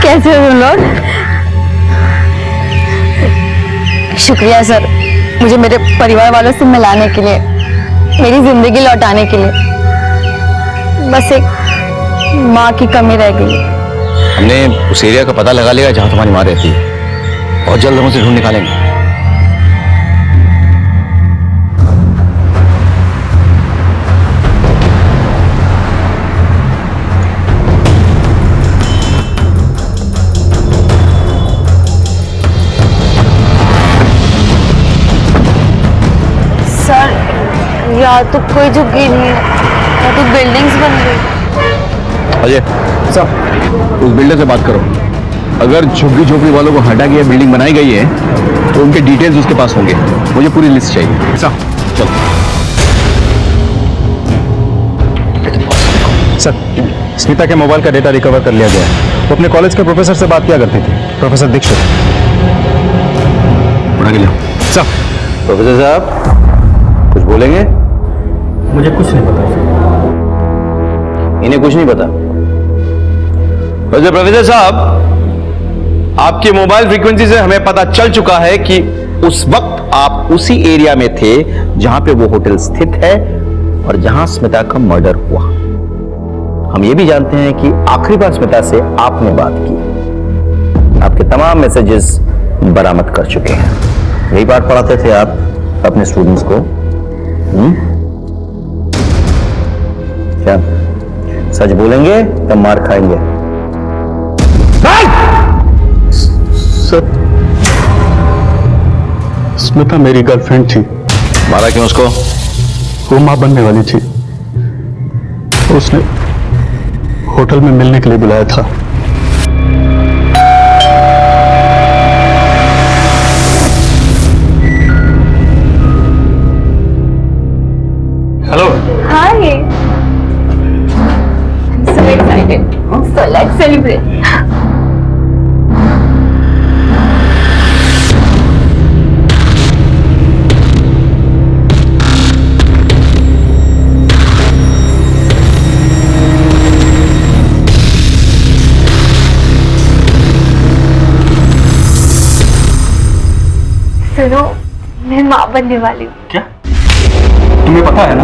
कैसे हो तुम लोग? शुक्रिया सर, मुझे मेरे परिवार वालों से मिलाने के लिए, मेरी जिंदगी लौटाने के लिए। बस एक माँ की कमी रह गई। हमने उस एरिया का पता लगा लिया जहां तुम्हारी मां रहती है, बहुत जल्द हम उसे ढूंढ निकालेंगे। सर, यहाँ तो कोई झुग्गी नहीं है, यहाँ तो बिल्डिंग्स बन गई। अजय साहब, उस बिल्डर से बात करो। अगर झुग्गी झोपड़ी वालों को हटा के बिल्डिंग बनाई गई है तो उनके डिटेल्स उसके पास होंगे। मुझे पूरी लिस्ट चाहिए। साहब चलो। सर, स्मिता के मोबाइल का डेटा रिकवर कर लिया गया है। वो अपने कॉलेज के प्रोफेसर से बात किया करती थी, प्रोफेसर दीक्षित। उड़ा के लियो। साहब, प्रोफेसर साहब कुछ बोलेंगे? मुझे कुछ नहीं पता। इन्हें कुछ नहीं पता। प्रोफेसर साहब, आपके मोबाइल फ्रीक्वेंसी से हमें पता चल चुका है कि उस वक्त आप उसी एरिया में थे जहां पे वो होटल स्थित है और जहां स्मिता का मर्डर हुआ। हम ये भी जानते हैं कि आखिरी बार स्मिता से आपने बात की। आपके तमाम मैसेजेस बरामद कर चुके हैं। यही बात पढ़ाते थे आप अपने स्टूडेंट्स को। क्या सच बोलेंगे या मार खाएंगे? सर, स्मिता मेरी गर्लफ्रेंड थी। मारा क्यों उसको? वो मां बनने वाली थी, उसने होटल में मिलने के लिए बुलाया था। Hello. Hi. I'm so excited. So let's celebrate. सुनो, मैं माँ बनने वाली हूँ। क्या? तुम्हें पता है ना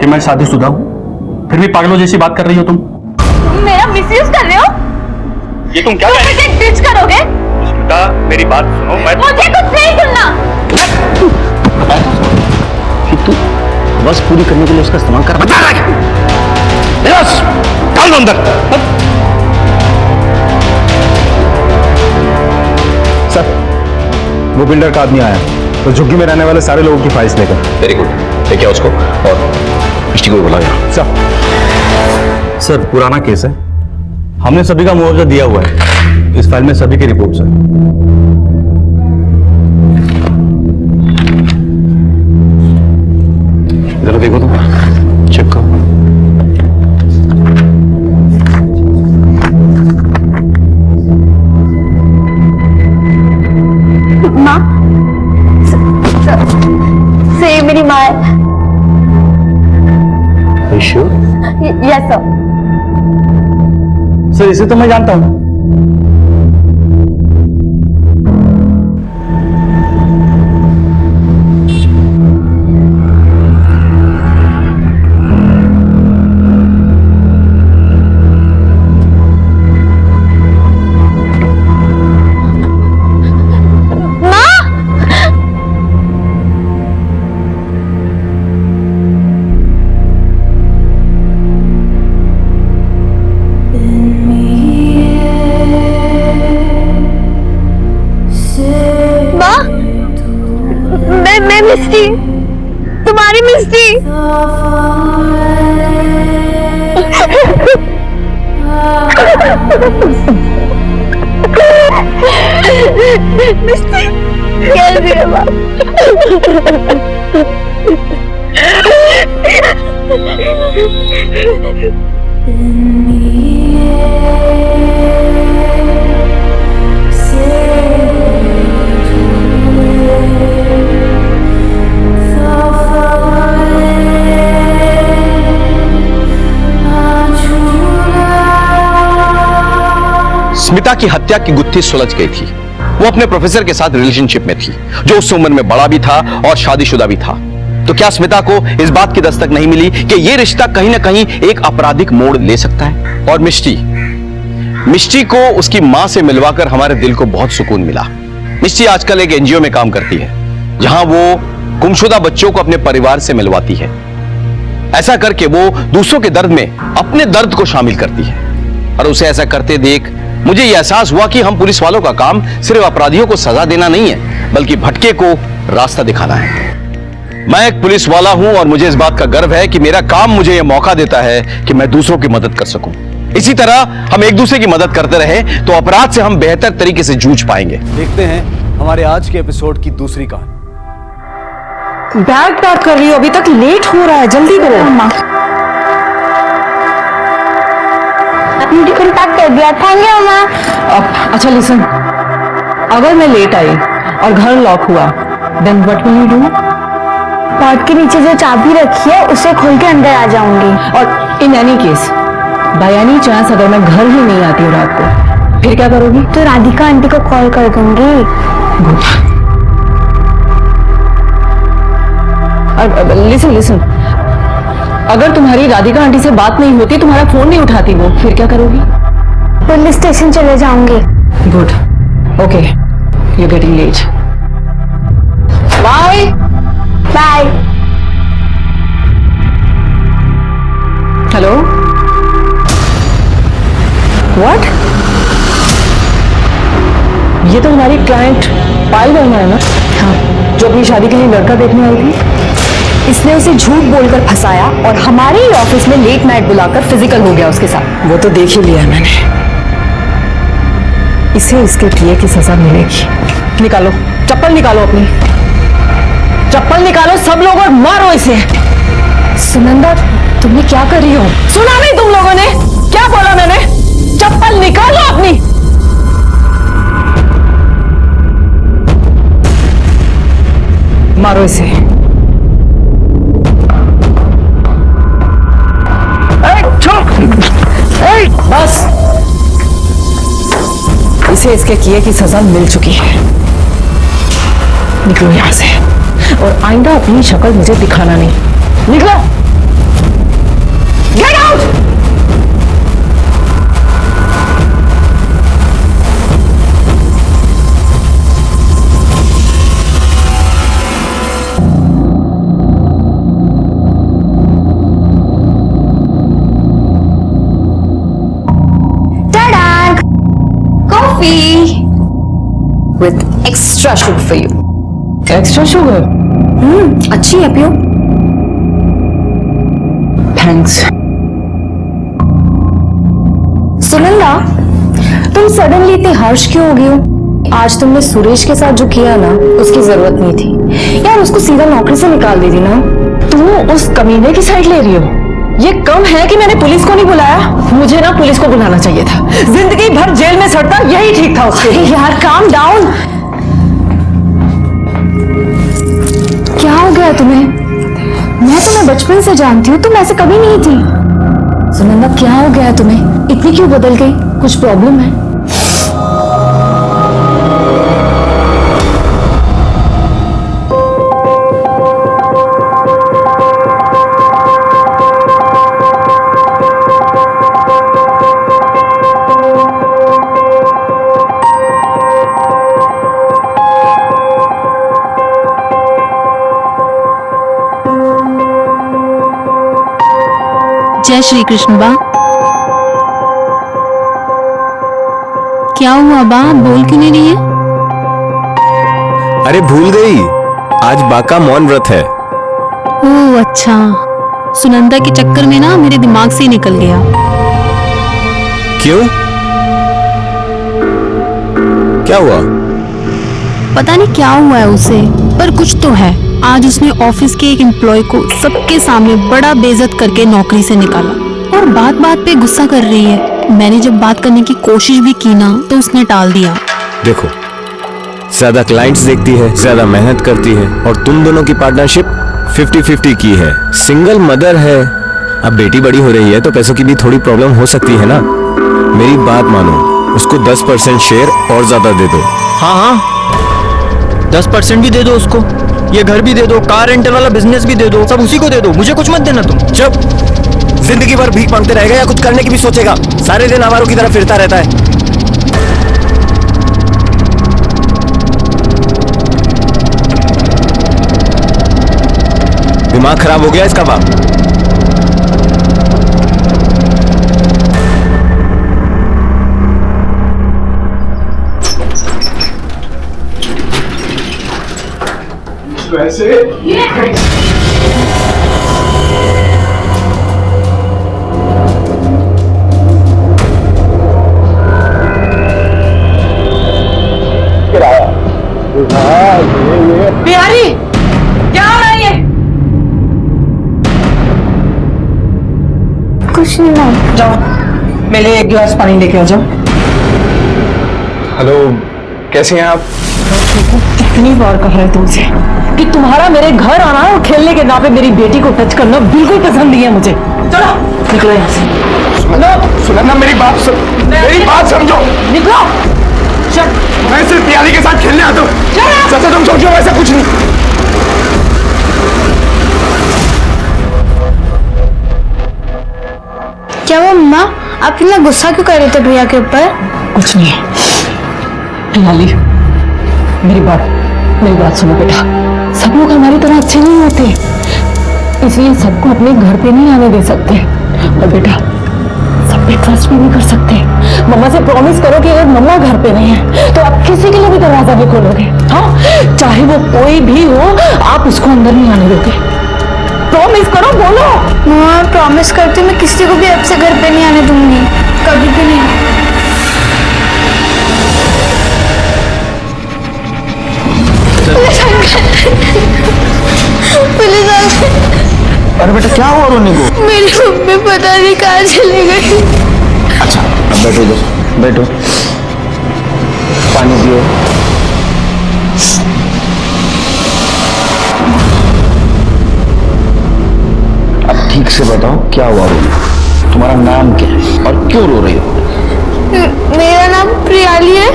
कि मैं शादीशुदा हूँ, फिर भी पागलों जैसी बात कर रही हो तुम। तुम मेरा मिसयूज कर रहे हो? ये तुम क्या तुम कह रही मुझे डिच करोगे? हो? मेरी बात सुनो। मैं मुझे कुछ नहीं सुनना। कि तू बस पूरी करने के लिए उसका इस्तेमाल कर। बता रहा है। बस डाल दो अंदर। सर, वो बिल्डर का आदमी आया तो झुग्गी में रहने वाले सारे लोगों की फाइल्स लेकर। वेरी गुड, लेके आओ उसको और मिस्टी को भी बुलाया। सर, पुराना केस है, हमने सभी का मुआवजा दिया हुआ है। इस फाइल में सभी की रिपोर्ट्स है। जरा देखो तो, चेक करो। माँ, से मेरी माँ है। श्योर? Yes sir. सर, इसे तो मैं जानता हूँ। स्मिता की हत्या की गुत्थी सुलझ गई थी। वो अपने प्रोफेसर के साथ रिलेशनशिप में थी, जो उस उम्र में बड़ा भी था और शादीशुदा भी था। तो क्या स्मिता को इस बात की दस्तक नहीं मिली कि यह रिश्ता कहीं ना कहीं एक आपराधिक मोड़ ले सकता है? और मिष्टी को उसकी मां से मिलवाकर हमारे दिल को बहुत सुकून मिला। मिष्टी आजकल एक एनजीओ में काम करती है, जहां वो गुमशुदा बच्चों को अपने परिवार से मिलवाती है। ऐसा करके वो दूसरों के दर्द में अपने दर्द को शामिल करती है। और उसे ऐसा करते देख मुझे यह एहसास हुआ कि हम पुलिस वालों का काम सिर्फ अपराधियों को सजा देना नहीं है, बल्कि भटके को रास्ता दिखाना है। मैं एक पुलिस वाला हूं और मुझे इस बात का गर्व है कि मेरा काम मुझे यह मौका देता है कि मैं दूसरों की मदद कर सकूं। इसी तरह हम एक दूसरे की मदद करते रहे तो अपराध से हम बेहतर तरीके से जूझ पाएंगे। देखते हैं हमारे आज के एपिसोड की दूसरी कहानी। बैग पैक कर रही हो, अभी तक लेट हो रहा है, जल्दी करो। अपनी टिफिन पैक कर दिया, थैंक यू अम्मा। अच्छा लिसन, अगर मैं लेट आई और घर लॉक हुआ, then what will you do? Pot के नीचे जो चाबी रखी है उसे खोल के अंदर आ जाऊंगी। और in any case, by any chance अगर मैं घर ही नहीं आती हूँ रात को, फिर क्या करोगी? तो राधिका आंटी को कॉल कर दूंगी। लिसन, अगर तुम्हारी राधिका आंटी से बात नहीं होती, तुम्हारा फोन नहीं उठाती वो, फिर क्या करोगी? पुलिस स्टेशन चले जाऊंगी। Good, okay, you getting late. Bye bye. Hello, what? ये तो हमारी क्लाइंट पायल वर्मा है ना? हाँ, जो अपनी शादी के लिए लड़का देखने आई थी। इसने उसे झूठ बोलकर फंसाया और हमारे ही ऑफिस में लेट नाइट बुलाकर फिजिकल हो गया उसके साथ। वो तो देख ही लिया मैंने। इसे इसके किए की सजा मिलेगी। निकालो चप्पल, निकालो अपनी चप्पल निकालो सब लोग और मारो इसे। सुनंदा, तुमने क्या कर रही हो? सुना नहीं तुम लोगों ने क्या बोला मैंने? चप्पल निकालो अपनी। मारो इसे। बस, इसे इसके किए की सजा मिल चुकी है। निकलो यहां से और आइंदा अपनी शक्ल मुझे दिखाना नहीं। निकलो, get out. With extra sugar for you. Extra sugar? अच्छी है, पियो। थैंक्स। सुनंदा, तुम सडनली इतनी हर्ष क्यों हो गई हो? आज तुमने सुरेश के साथ जो किया ना, उसकी जरूरत नहीं थी यार। उसको सीधा नौकरी से निकाल दी थी ना। तुम उस कमीने की साइड ले रही हो? ये कम है कि मैंने पुलिस को नहीं बुलाया? मुझे ना पुलिस को बुलाना चाहिए था। जिंदगी भर जेल में सड़ता यही ठीक था उसके लिए। यार काम डाउन। क्या हो गया तुम्हें? मैं तुम्हें बचपन से जानती हूँ, तुम ऐसे कभी नहीं थी। सुनंदा, क्या हो गया तुम्हें? इतनी क्यों बदल गई? कुछ प्रॉब्लम है? जय श्री कृष्ण। बा, क्या हुआ बा? बोल क्यों नहीं रही है? अरे भूल गई, आज बा का मौन व्रत है। ओह अच्छा, सुनंदा के चक्कर में ना मेरे दिमाग से ही निकल गया। क्यों? क्या हुआ? पता नहीं क्या हुआ है उसे, पर कुछ तो है। आज उसने ऑफिस के एक एम्प्लॉय को सबके सामने बड़ा बेइज्जत करके नौकरी से निकाला और बात बात पे गुस्सा कर रही है। मैंने जब बात करने की कोशिश भी की ना तो उसने टाल दिया। देखो, ज्यादा क्लाइंट्स देखती है, ज्यादा मेहनत करती है और तुम दोनों की पार्टनरशिप 50-50 की है। सिंगल मदर है, अब बेटी बड़ी हो रही है तो पैसों की भी थोड़ी प्रॉब्लम हो सकती है ना। मेरी बात मानो, उसको 10% शेयर और ज्यादा दे दो। हाँ हाँ, 10% भी दे दो उसको, ये घर भी दे दो, कार रेंटल वाला बिजनेस भी दे दो, सब उसी को दे दो, मुझे कुछ मत देना तुम। चुप, जिंदगी भर भीख मांगते रहेगा या कुछ करने की भी सोचेगा? सारे दिन आवारों की तरह फिरता रहता है। दिमाग खराब हो गया इसका बाप। वैसे बिहारी क्या हो रहा है ये? कुछ नहीं मैम। जाओ मेरे लिए एक गिलास पानी लेके आ जाओ। हेलो, कैसे हैं आप? कितनी बार कहा है तुमसे कि तुम्हारा मेरे घर आना और खेलने के नाम पे मेरी बेटी को टच करना बिल्कुल पसंद नहीं है मुझे। चलो निकलो यहाँ से। सुनंदा, मेरी बात समझो। निकलो। मैं सिर्फ पियाली के साथ खेलने आता हूँ। चाचा तुम सोचो वैसा कुछ नहीं। क्या वो मम्मा, आप इतना गुस्सा क्यों कर रहे थे भैया के ऊपर? कुछ नहीं है। पियाली, मेरी बात सुनो बेटा। सब लोग हमारी तरह अच्छे नहीं होते, इसलिए सबको अपने घर पे नहीं आने दे सकते। और बेटा, सब पे ट्रस्ट भी नहीं कर सकते। मम्मा से प्रॉमिस करो कि अगर मम्मा घर पे नहीं है तो आप किसी के लिए भी दरवाजा नहीं खोलोगे। हाँ, चाहे वो कोई भी हो, आप उसको अंदर नहीं आने दोगे। प्रॉमिस करो, बोलो। मम्मा प्रॉमिस करती हूँ, मैं किसी को भी अब से घर पे नहीं आने दूंगी, कभी भी नहीं। अरे बेटा, क्या हुआ रोने को? मेरी मम्मी पता नहीं कहाँ चली गई। अच्छा, अब बैठो इधर, बैठो, पानी पियो। अब ठीक से बताओ क्या हुआ रोने? तुम्हारा नाम क्या है और क्यों रो रही हो? मेरा नाम प्रियाली है।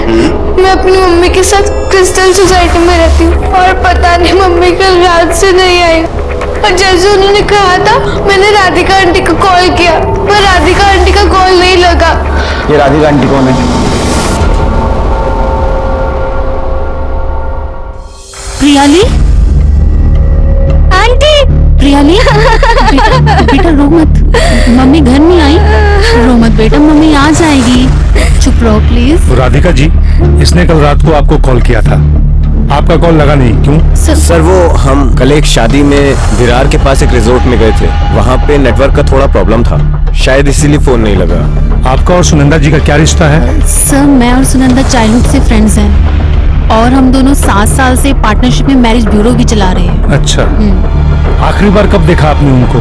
मैं अपनी मम्मी के साथ क्रिस्टल सोसाइटी में रहती हूँ और पता नहीं मम्मी कल रात से नहीं आई। और जैसे उन्होंने कहा था, मैंने राधिका आंटी को कॉल किया, पर राधिका आंटी का कॉल नहीं लगा। ये राधिका आंटी कौन है? प्रियाली, आंटी। प्रियाली, बेटा रो मत, मम्मी घर नहीं आई। रो मत बेटा, मम्मी आ जाएगी, चुप रहो प्लीज। राधिका जी, इसने कल रात को आपको कॉल किया था, आपका कॉल लगा नहीं, क्यों? सर वो हम कल एक शादी में विरार के पास एक रिजोर्ट में गए थे, वहाँ पे नेटवर्क का थोड़ा प्रॉब्लम था, शायद इसीलिए फोन नहीं लगा। आपका और सुनंदा जी का क्या रिश्ता है? सर मैं और सुनंदा चाइल्डहुड से फ्रेंड्स हैं और हम दोनों 7 साल से पार्टनरशिप में मैरिज ब्यूरो भी चला रहे हैं। अच्छा, आखिरी बार कब देखा आपने उनको?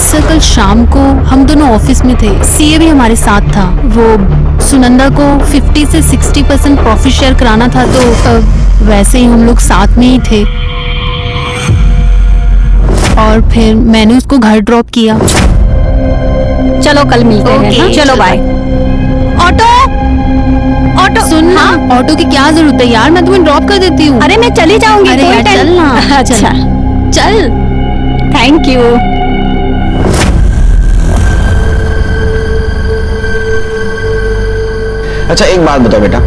सर कल शाम को हम दोनों ऑफिस में थे, सीए भी हमारे साथ था। वो सुनंदा को 50 से 60% प्रॉफिट शेयर कराना था, तो वैसे ही हम लोग साथ में ही थे और फिर मैंने उसको घर ड्रॉप किया। चलो कल मिलते हैं। हाँ? चलो बाय। ऑटो सुन ना, ऑटो की क्या जरूरत है यार, मैं तुम्हें ड्रॉप कर देती हूँ। अरे मैं चली जाऊंगी। अरे यार चल ना। अच्छा चल। Thank you. अच्छा एक बात बताओ बेटा,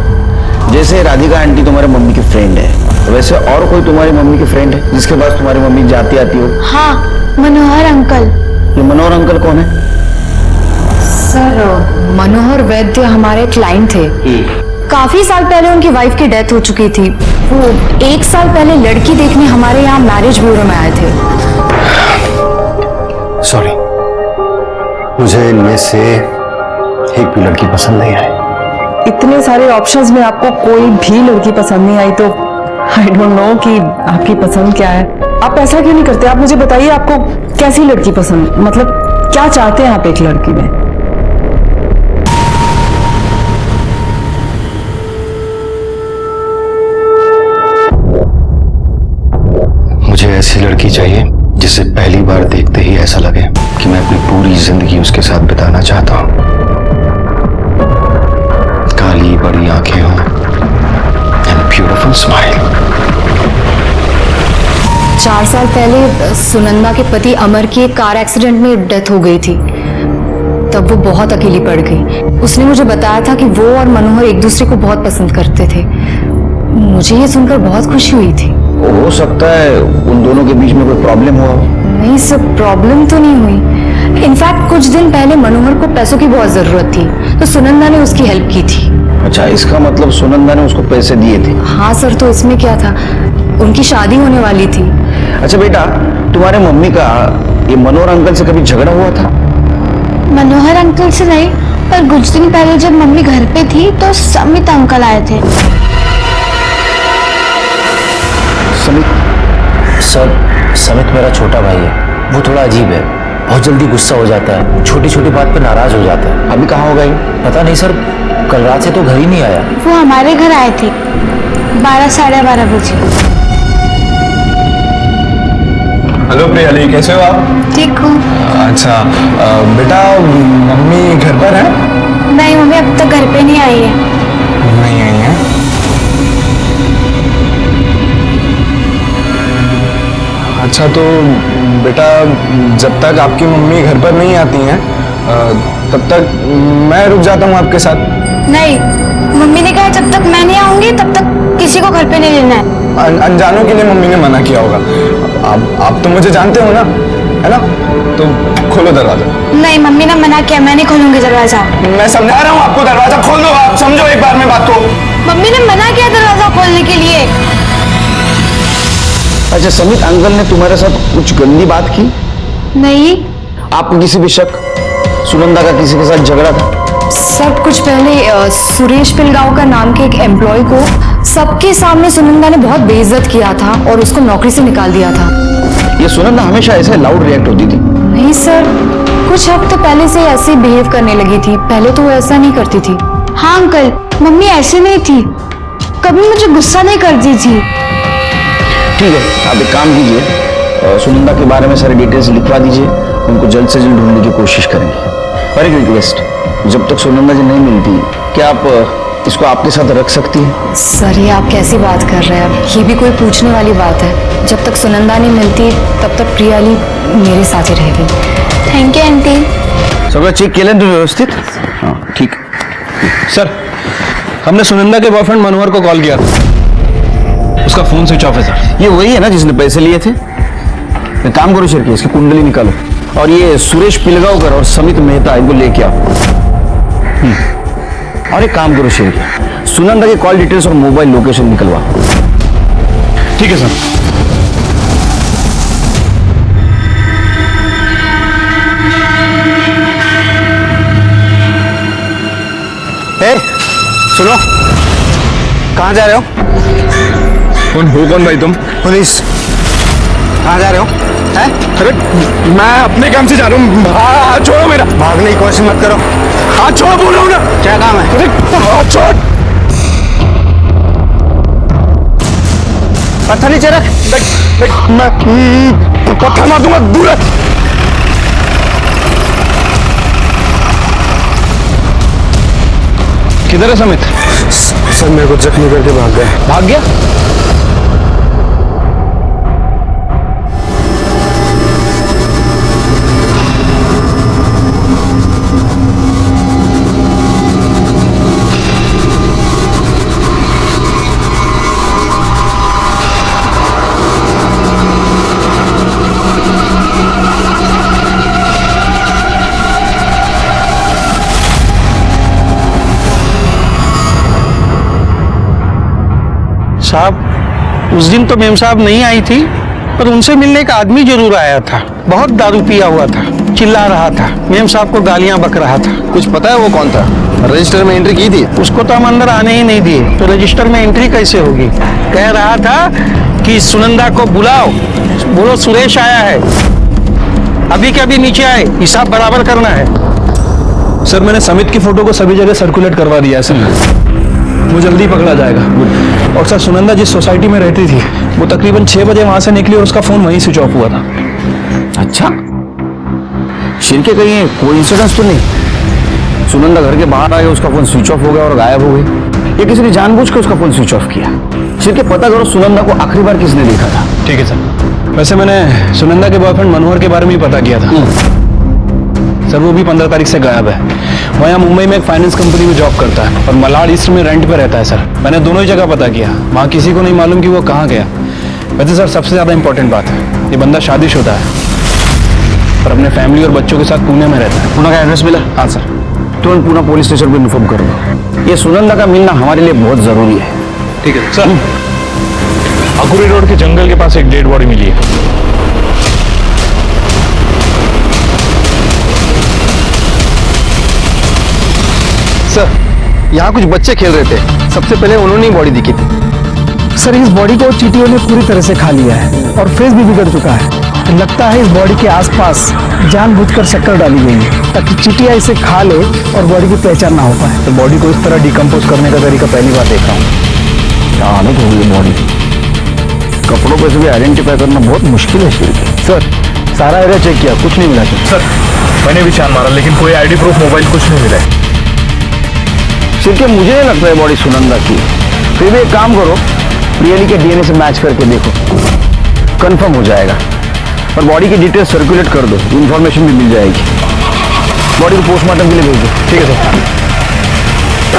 जैसे राधिका आंटी तुम्हारे मम्मी की फ्रेंड है, वैसे और कोई तुम्हारी मम्मी की फ्रेंड है जिसके पास तुम्हारी मम्मी जाती आती हो? हाँ, मनोहर अंकल। ये मनोहर अंकल कौन है? सर मनोहर वैद्य हमारे क्लाइंट थे। काफी साल पहले उनकी वाइफ की डेथ हो चुकी थी। वो 1 साल पहले लड़की देखने हमारे यहाँ मैरिज ब्यूरो में आए थे। सॉरी, मुझे इनमें से एक भी लड़की पसंद नहीं आई। इतने सारे ऑप्शंस में आपको कोई भी लड़की पसंद नहीं आई तो आई डोंट नो कि आपकी पसंद क्या है। आप ऐसा क्यों नहीं करते? आप मुझे बताइए आपको कैसी लड़की पसंद, मतलब क्या चाहते हैं आप एक लड़की में? मुझे ऐसी लड़की चाहिए जिसे पहली बार देखते ही ऐसा लगे कि मैं अपनी पूरी जिंदगी उसके साथ बिताना चाहता हूं। काली बड़ी आंखें हों एंड ब्यूटीफुल स्माइल। 4 साल पहले सुनंदा के पति अमर की एक कार एक्सीडेंट में डेथ हो गई थी। तब वो बहुत अकेली पड़ गई। उसने मुझे बताया था कि वो और मनोहर एक दूसरे को बहुत पसंद करते थे। मुझे ये सुनकर बहुत खुशी हुई थी। हो सकता है उन दोनों के बीच में कोई प्रॉब्लम हुआ हो। नहीं सर, प्रॉब्लम तो नहीं हुई। इनफैक्ट कुछ दिन पहले मनोहर को पैसों की बहुत जरूरत थी, तो सुनंदा ने उसकी हेल्प की थी। अच्छा, इसका मतलब सुनंदा ने उसको पैसे दिए थे? हाँ सर, तो इसमें क्या था, उनकी शादी होने वाली थी। अच्छा बेटा, तुम्हारे मम्मी का ये मनोहर अंकल से कभी झगड़ा हुआ था? मनोहर अंकल से नहीं, पर कुछ दिन पहले जब मम्मी घर पे थी तो समित अंकल आए थे। सर, समित मेरा छोटा भाई है। वो थोड़ा अजीब है, बहुत जल्दी गुस्सा हो जाता है, छोटी छोटी बात पे नाराज हो जाता है। अभी कहाँ होगा ये? पता नहीं सर, कल रात से तो घर ही नहीं आया। वो हमारे घर आए थे 12 साढ़े 12 बजे। हेलो प्रियाली, कैसे हो आप? ठीक हूँ। अच्छा बेटा, मम्मी घर पर है? नहीं, मम्मी अब तक घर पे नहीं आई है। नहीं आई है? अच्छा तो बेटा, जब तक आपकी मम्मी घर पर नहीं आती हैं तब तक मैं रुक जाता हूँ आपके साथ। नहीं, मम्मी ने कहा जब तक मैं नहीं आऊंगी तब तक किसी को घर पे नहीं लेना है। अनजानों के लिए मम्मी ने मना किया होगा। आप तो मुझे जानते हो ना, है ना? तो खोलो दरवाजा। नहीं, मम्मी ने मना किया, मैं नहीं खोलूंगी दरवाजा। मैं समझा रहा हूँ आपको, दरवाजा खोल दो। आप समझो एक बार में बात को। मम्मी ने मना किया दरवाजा खोलने के लिए। अच्छा, समित अंकल ने तुम्हारे साथ कुछ गंदी बात की? नहीं। आपको किसी भी शक? सुनंदा का किसी के साथ झगड़ा था? सब कुछ पहले सुरेश पिलगांव का नाम के एक एम्प्लॉय को सबके सामने सुनंदा ने बहुत बेइज्जत किया था और उसको नौकरी से निकाल दिया था। ये सुनंदा हमेशा ऐसे लाउड रिएक्ट होती थी? नहीं सर, कुछ हफ्ते पहले से ऐसे बिहेव करने लगी थी। पहले तो वो ऐसा नहीं करती थी। हाँ अंकल, मम्मी ऐसे नहीं थी, कभी मुझे गुस्सा नहीं करती थी। ठीक है, आप एक काम कीजिए, सुनंदा के बारे में सारी डिटेल्स लिखवा दीजिए। उनको जल्द से जल्द ढूंढने की कोशिश करेंगे। और एक रिक्वेस्ट, जब तक सुनंदा जी नहीं मिलती, क्या आप इसको आपके साथ रख सकती हैं? सर, ये आप कैसी बात कर रहे हैं? ये भी कोई पूछने वाली बात है? जब तक सुनंदा नहीं मिलती तब तक प्रियाली मेरे साथ ही रहेगी। Thank you aunty. सगळं चेक केलं तुम्ही व्यवस्थित? हाँ ठीक। सर, हमने सुनंदा के बॉयफ्रेंड मनोहर को कॉल किया था, उसका फोन स्विच ऑफ है सर। ये वही है ना जिसने पैसे लिए थे? एक काम करो शेर, इसकी कुंडली निकालो और ये सुरेश पिलगांवकर और समित मेहता इनको लेके आओ। और एक काम करो शेर, सुनंदा के कॉल डिटेल्स और मोबाइल लोकेशन निकलवा। ठीक है सर। सुनो, कहाँ जा रहे हो? कौन भाई तुम? पुलिस। कहाँ जा रहे हो? हैं? अरे मैं अपने काम से जा रहा हूँ। हाथ छोड़ो मेरा। भागने की कोशिश मत करो। हाथ छोड़ो बोल रहा हूँ ना। क्या काम है? अरे हाथ छोड़। पत्थर नीचे रख। मैं पत्थर मार दूंगा, दूर है। किधर है समित? सर मेरे को जख्मी करके भाग गए। भाग गया? साहब, उस दिन तो मेम साहब नहीं आई थी, पर उनसे मिलने का आदमी जरूर आया था। बहुत दारू पिया हुआ था, चिल्ला रहा था, मेम साहब को गालियां बक रहा था। कुछ पता है वो कौन था? रजिस्टर में एंट्री की थी। उसको तो हम अंदर आने ही नहीं दिए, तो रजिस्टर में एंट्री कैसे होगी? कह रहा था कि सुनंदा को बुलाओ, बोलो सुरेश आया है, अभी के अभी नीचे आए, हिसाब बराबर करना है। सर मैंने समित की फोटो को सभी जगह सर्कुलेट करवा दिया है सर, वो जल्दी पकड़ा जाएगा। और सर सुनंदा जिस सोसाइटी में रहती थी वो तकरीबन 6 बजे वहां से निकली और उसका फोन वहीं स्विच ऑफ हुआ था। अच्छा, शिरके कहीं कोई इंसिडेंस तो नहीं? सुनंदा घर के बाहर आ गया, उसका फोन स्विच ऑफ हो गया और गायब हो गई, या किसी ने जानबूझ के उसका फोन स्विच ऑफ किया? शिरके पता करो सुनंदा को आखिरी बार किसने देखा था। ठीक है सर। वैसे मैंने सुनंदा के बॉयफ्रेंड मनोहर के बारे में ही पता किया था सर, वो भी 15 तारीख से गायब है। वो यहाँ मुंबई में एक फाइनेंस कंपनी में जॉब करता है और मलाड ईस्ट में रेंट पे रहता है सर। मैंने दोनों ही जगह पता किया, वहाँ किसी को नहीं मालूम कि वो कहाँ गया। वैसे सर सबसे ज़्यादा इंपॉर्टेंट बात है, ये बंदा शादीशुदा है और अपने फैमिली और बच्चों के साथ पुणे में रहता है। पुणे का एड्रेस मिला? हाँ सर। तुरंत पुणे पुलिस स्टेशन पर इन्फॉर्म कर दो, ये सुनंदा का मिलना हमारे लिए बहुत जरूरी है। ठीक है सर। अकुरी रोड के जंगल के पास एक डेड बॉडी मिली है। सर यहाँ कुछ बच्चे खेल रहे थे, सबसे पहले उन्होंने ही बॉडी दिखी थी। सर इस बॉडी को चींटियों ने पूरी तरह से खा लिया है और फेस भी बिगड़ चुका है। लगता है इस बॉडी के आसपास जानबूझकर शक्कर डाली गई है ताकि चींटियां इसे खा ले और बॉडी की पहचान ना हो पाए। तो बॉडी को इस तरह डिकम्पोज करने का तरीका पहली बार देख रहा हूँ। क्या हालत हो गई बॉडी, कपड़ों पर से भी आइडेंटिफाई करना बहुत मुश्किल है। सर सारा एरिया चेक किया, कुछ नहीं मिला सर। मैंने भी छान मारा लेकिन कोई आईडी प्रूफ, मोबाइल कुछ नहीं मिला। सिर्फ मुझे नहीं लगता है बॉडी सुनंदा की। फिर भी एक काम करो, प्रियली के डीएनए से मैच करके देखो, कंफर्म हो जाएगा। और बॉडी की डिटेल सर्कुलेट कर दो, इंफॉर्मेशन भी मिल जाएगी। बॉडी को पोस्टमार्टम के लिए भेज दो। ठीक है सर।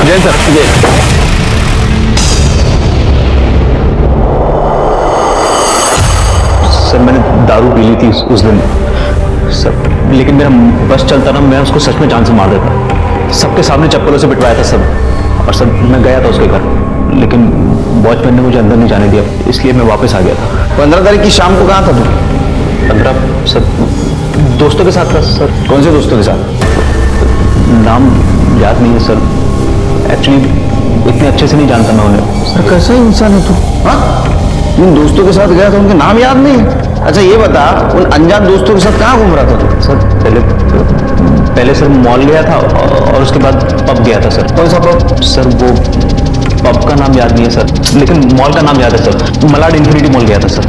जय सर। जय। सर मैंने दारू पी ली थी उस दिन सर, लेकिन मेरा बस चलता ना, मैं उसको सच में जान से मार देता। सबके सामने चप्पलों से पिटवाया था सब, और सर मैं गया था उसके घर, लेकिन वॉचमैन ने मुझे अंदर नहीं जाने दिया, इसलिए मैं वापस आ गया था। 15 तारीख की शाम को कहाँ था तू? 15 सर दोस्तों के साथ था सर। कौन से दोस्तों के साथ? नाम याद नहीं है सर, एक्चुअली इतने अच्छे से नहीं जानता मैं उन्हें। सर कैसा इंसान है तू? हाँ, उन दोस्तों के साथ गया था, उनके नाम याद नहीं? अच्छा ये बता, उन अनजान दोस्तों के साथ कहाँ घूम रहा था तू? सर पहले सर मॉल गया था और उसके बाद पब गया था सर। कौन सा पब? सर वो पब का नाम याद नहीं है सर, लेकिन मॉल का नाम याद है सर, मलाड इन्फिनिटी मॉल गया था सर।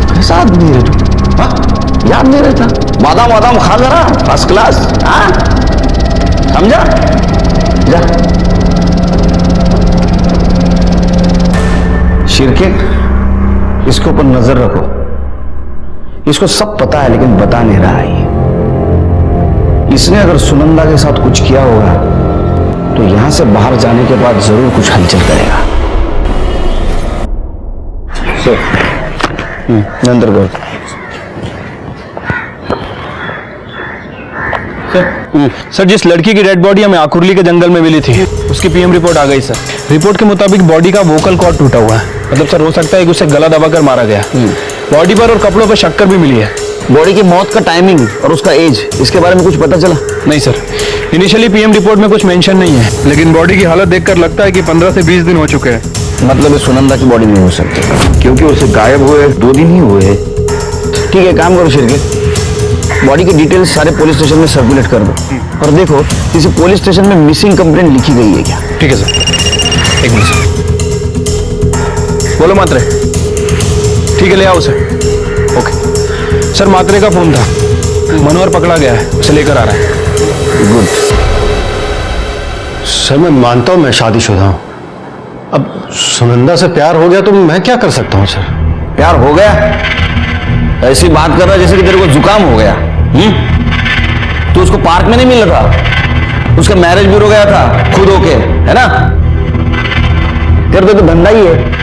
कैसा आदमी है तू? हाँ, याद नहीं रहता? बादाम वादाम खा जरा, फर्स्ट क्लास। हाँ समझा? जा। शिरके, इसके ऊपर नजर रखो, इसको सब पता है लेकिन बता नहीं रहा है। इसने अगर सुनंदा के साथ कुछ किया होगा तो यहां से बाहर जाने के बाद जरूर कुछ हलचल करेगा। अंदर कर। सर जिस लड़की की डेड बॉडी हमें आकुरली के जंगल में मिली थी उसकी पीएम रिपोर्ट आ गई सर। रिपोर्ट के मुताबिक बॉडी का वोकल कॉर्ड टूटा हुआ है, मतलब सर हो सकता है कि उसे गला दबाकर मारा गया। बॉडी पर और कपड़ों पर शक्कर भी मिली है। बॉडी की मौत का टाइमिंग और उसका एज, इसके बारे में कुछ पता चला? नहीं सर, इनिशियली पीएम रिपोर्ट में कुछ मेंशन नहीं है, लेकिन बॉडी की हालत देखकर लगता है कि 15 से 20 दिन हो चुके हैं। मतलब ये सुनंदा की बॉडी नहीं हो सकती क्योंकि उसे गायब हुए 2 दिन ही हुए हैं। ठीक है, काम करो शिरके, बॉडी की डिटेल्स सारे पुलिस स्टेशन में सर्कुलेट कर दो और देखो किसी पुलिस स्टेशन में मिसिंग कंप्लेंट लिखी गई है क्या। ठीक है सर, एक मिनट सर। बोलो मात्रे। ठीक है, ले आओ उसे। ओके सर, मात्रे का फोन था, मनोहर पकड़ा गया है, उसे लेकर आ रहा है। गुड सर मैं मानता हूं मैं शादीशुदा हूं, अब सुनंदा से प्यार हो गया तो मैं क्या कर सकता हूं सर। प्यार हो गया? ऐसी बात कर रहा जैसे कि तेरे को जुकाम हो गया। तू उसको पार्क में नहीं मिल रहा था, उसका मैरिज ब्यूरो गया था खुद होके, है ना? तेरे तो धंधा ही है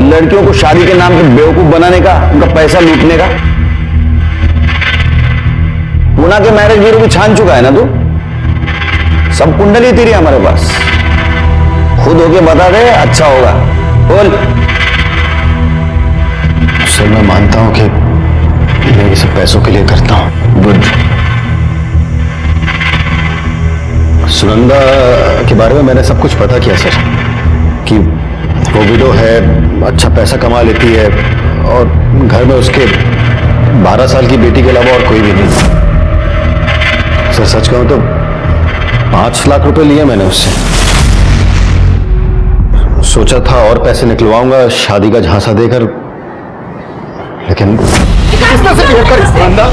लड़कियों को शादी के नाम पे बेवकूफ बनाने का, उनका पैसा लूटने का। पुणे के मैरिज ब्यूरो भी छान चुका है ना तू, सब कुंडली तेरी हमारे पास, खुद होके बता दे, अच्छा होगा। बोल। सर मैं मानता हूं कि मैं इसे पैसों के लिए करता हूं। गुड। सुनंदा के बारे में मैंने सब कुछ पता किया सर, कि वो विडो है, अच्छा पैसा कमा लेती है और घर में उसके 12 साल की बेटी के अलावा और कोई भी नहीं। सर सच कहूं तो 5 लाख रुपए लिए मैंने उससे। सोचा था और पैसे निकलवाऊंगा शादी का झांसा देकर, लेकिन सुनंदा,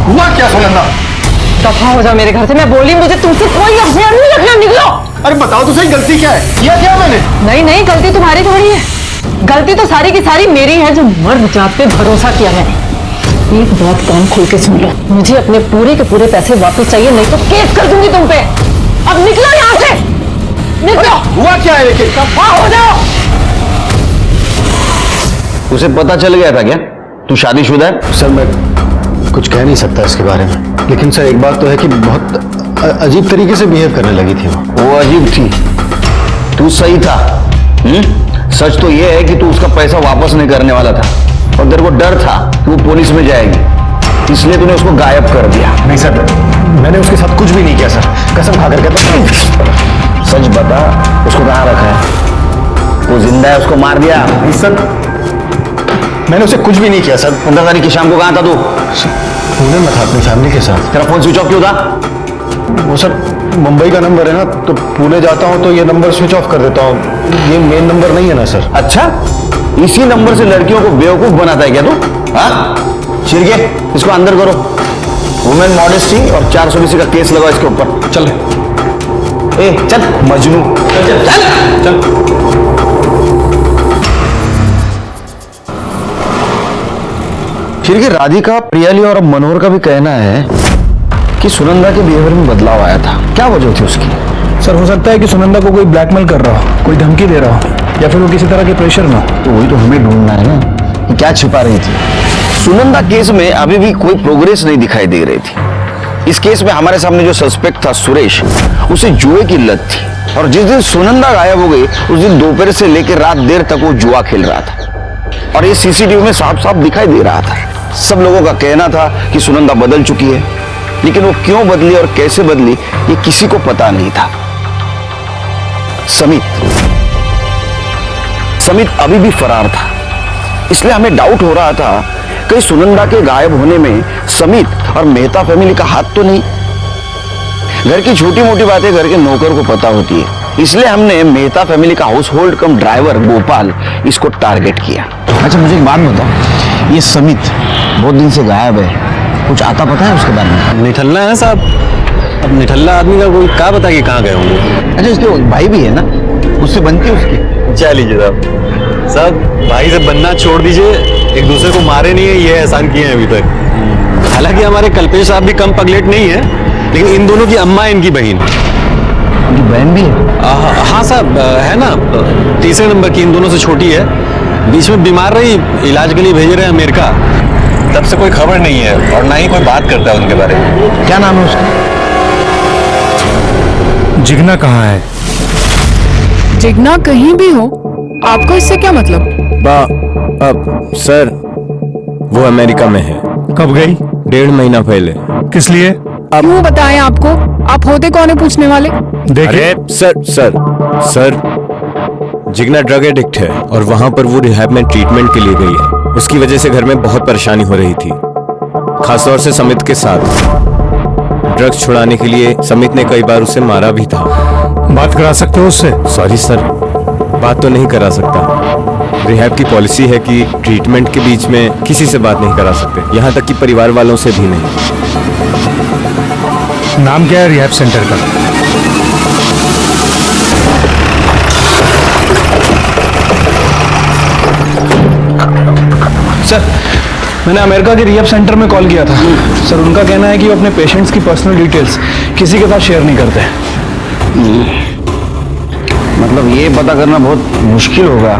हुआ क्या सुनंदा? दफा हो जा मेरे घर से, मैं बोली मुझे तुमसे कोई अफेयर नहीं रखना, निकलो। अरे बताओ तो सही, गलती क्या है? किया क्या मैंने? नहीं नहीं, गलती तुम्हारी थोड़ी है, गलती तो सारी की सारी मेरी है, जो मर्द जात पे भरोसा किया मैंने। एक बात कान खोल के सुन लो, मुझे अपने पूरे के पूरे पैसे वापस चाहिए, नहीं तो केस कर दूंगी तुम पे। अब निकलो यहाँ से, निकलो। हुआ क्या है लेकिन? दफा हो जाओ। उसे पता चल गया था क्या तू शादीशुदा है? सर मैं कुछ कह नहीं सकता इसके बारे में, लेकिन सर एक बात तो है कि बहुत अजीब तरीके से बिहेव करने लगी थी वो अजीब थी, तू सही था। सच तो ये है कि तू उसका पैसा वापस नहीं करने वाला था और तेरे को डर था कि वो पुलिस में जाएगी, इसलिए तूने उसको गायब कर दिया। नहीं सर, मैंने उसके साथ कुछ भी नहीं किया सर, कसम खाकर कहता हूं। सच बता, उसको कहाँ रखा है? वो जिंदा है, उसको मार दिया? नहीं सर, मैंने उसे कुछ भी नहीं किया सर। 15 तारीख की शाम को कहाँ था तू? पुणे में था अपनी फैमिली के साथ। तेरा फोन स्विच ऑफ क्यों था? वो सर मुंबई का नंबर है ना, तो पुणे जाता हूँ तो ये नंबर स्विच ऑफ कर देता हूँ, ये मेन नंबर नहीं है ना सर। अच्छा, इसी नंबर से लड़कियों को बेवकूफ बनाता है क्या तू? हाँ, छिड़के इसको अंदर करो। वुमेन मॉडेस्टी और 420 का केस लगाओ इसके ऊपर। चल ए चल मजनू, चल चल चल। फिर राधिका, प्रियाली और अब मनोहर का भी कहना है कि सुनंदा के बिहेवियर में बदलाव आया था। क्या वजह थी उसकी? सर हो सकता है कि सुनंदा को कोई ब्लैकमेल कर रहा हो, कोई धमकी दे रहा हो, या फिर वो किसी तरह के प्रेशर में। तो वही तो हमें ढूंढना है ना कि क्या छिपा रही थी। सुनंदा केस में अभी भी कोई प्रोग्रेस नहीं दिखाई दे रही थी। इस केस में हमारे सामने जो सस्पेक्ट था सुरेश, उसे जुए की लत थी और जिस दिन सुनंदा गायब हो गई उस दिन दोपहर से लेकर रात देर तक वो जुआ खेल रहा था और ये सीसीटीवी में साफ साफ दिखाई दे रहा था। सब लोगों का कहना था कि सुनंदा बदल चुकी है, लेकिन वो क्यों बदली और कैसे बदली ये किसी को पता नहीं था। समित अभी भी फरार था, इसलिए हमें डाउट हो रहा था कि सुनंदा के गायब होने में समित और मेहता फैमिली का हाथ तो नहीं। घर की छोटी मोटी बातें घर के नौकर को पता होती है, इसलिए हमने मेहता फैमिली का हाउस होल्ड कम ड्राइवर गोपाल इसको टारगेट किया। अच्छा मुझे एक बात बताओ, ये समित बहुत दिन से गायब है, कुछ आता पता है उसके बारे में? निठल्ला है साहब, अब निठल्ला आदमी का कोई क्या पता कि कहाँ गए होंगे। अच्छा इसके भाई भी है ना, उससे बनती है उसकी? क्या लीजिए साहब, साहब भाई से बनना छोड़ दीजिए, एक दूसरे को मारे नहीं है ये एहसान किए हैं अभी तक। हालांकि हमारे कल्पेश साहब भी कम पगलेट नहीं है, लेकिन इन दोनों की अम्मा है इनकी बहन। उनकी बहन भी है? हाँ साहब है ना, तीसरे नंबर की, इन दोनों से छोटी है, बीच में बीमार रही, इलाज के लिए भेज रहे हैं अमेरिका, तब से कोई खबर नहीं है और ना ही कोई बात करता है उनके बारे में। क्या नाम है उसका? जिगना कहाँ है? जिगना कहीं भी हो, आपको इससे क्या मतलब? अब सर वो अमेरिका में है। कब गई? 1.5 महीना पहले। किस लिए? क्यों बताएं आपको? आप होते कौन है पूछने वाले? देखिए सर जिगना ड्रग एडिक्ट है और वहां पर वो रिहैब में ट्रीटमेंट के लिए गई है। उसकी वजह से घर में बहुत परेशानी हो रही थी, खासतौर से समित के साथ। ड्रग्स छुड़ाने के लिए समित ने कई बार उसे मारा भी था। बात करा सकते हो उससे? सॉरी सर, बात तो नहीं करा सकता। रिहैब की पॉलिसी है कि ट्रीटमेंट के बीच में किसी से बात नहीं करा सकते, यहाँ तक कि परिवार वालों से भी नहीं। नाम क्या है रिहैब सेंटर का? सर मैंने अमेरिका के रिहैब सेंटर में कॉल किया था सर। उनका कहना है कि वो अपने पेशेंट्स की पर्सनल डिटेल्स किसी के साथ शेयर नहीं करते। मतलब ये पता करना बहुत मुश्किल होगा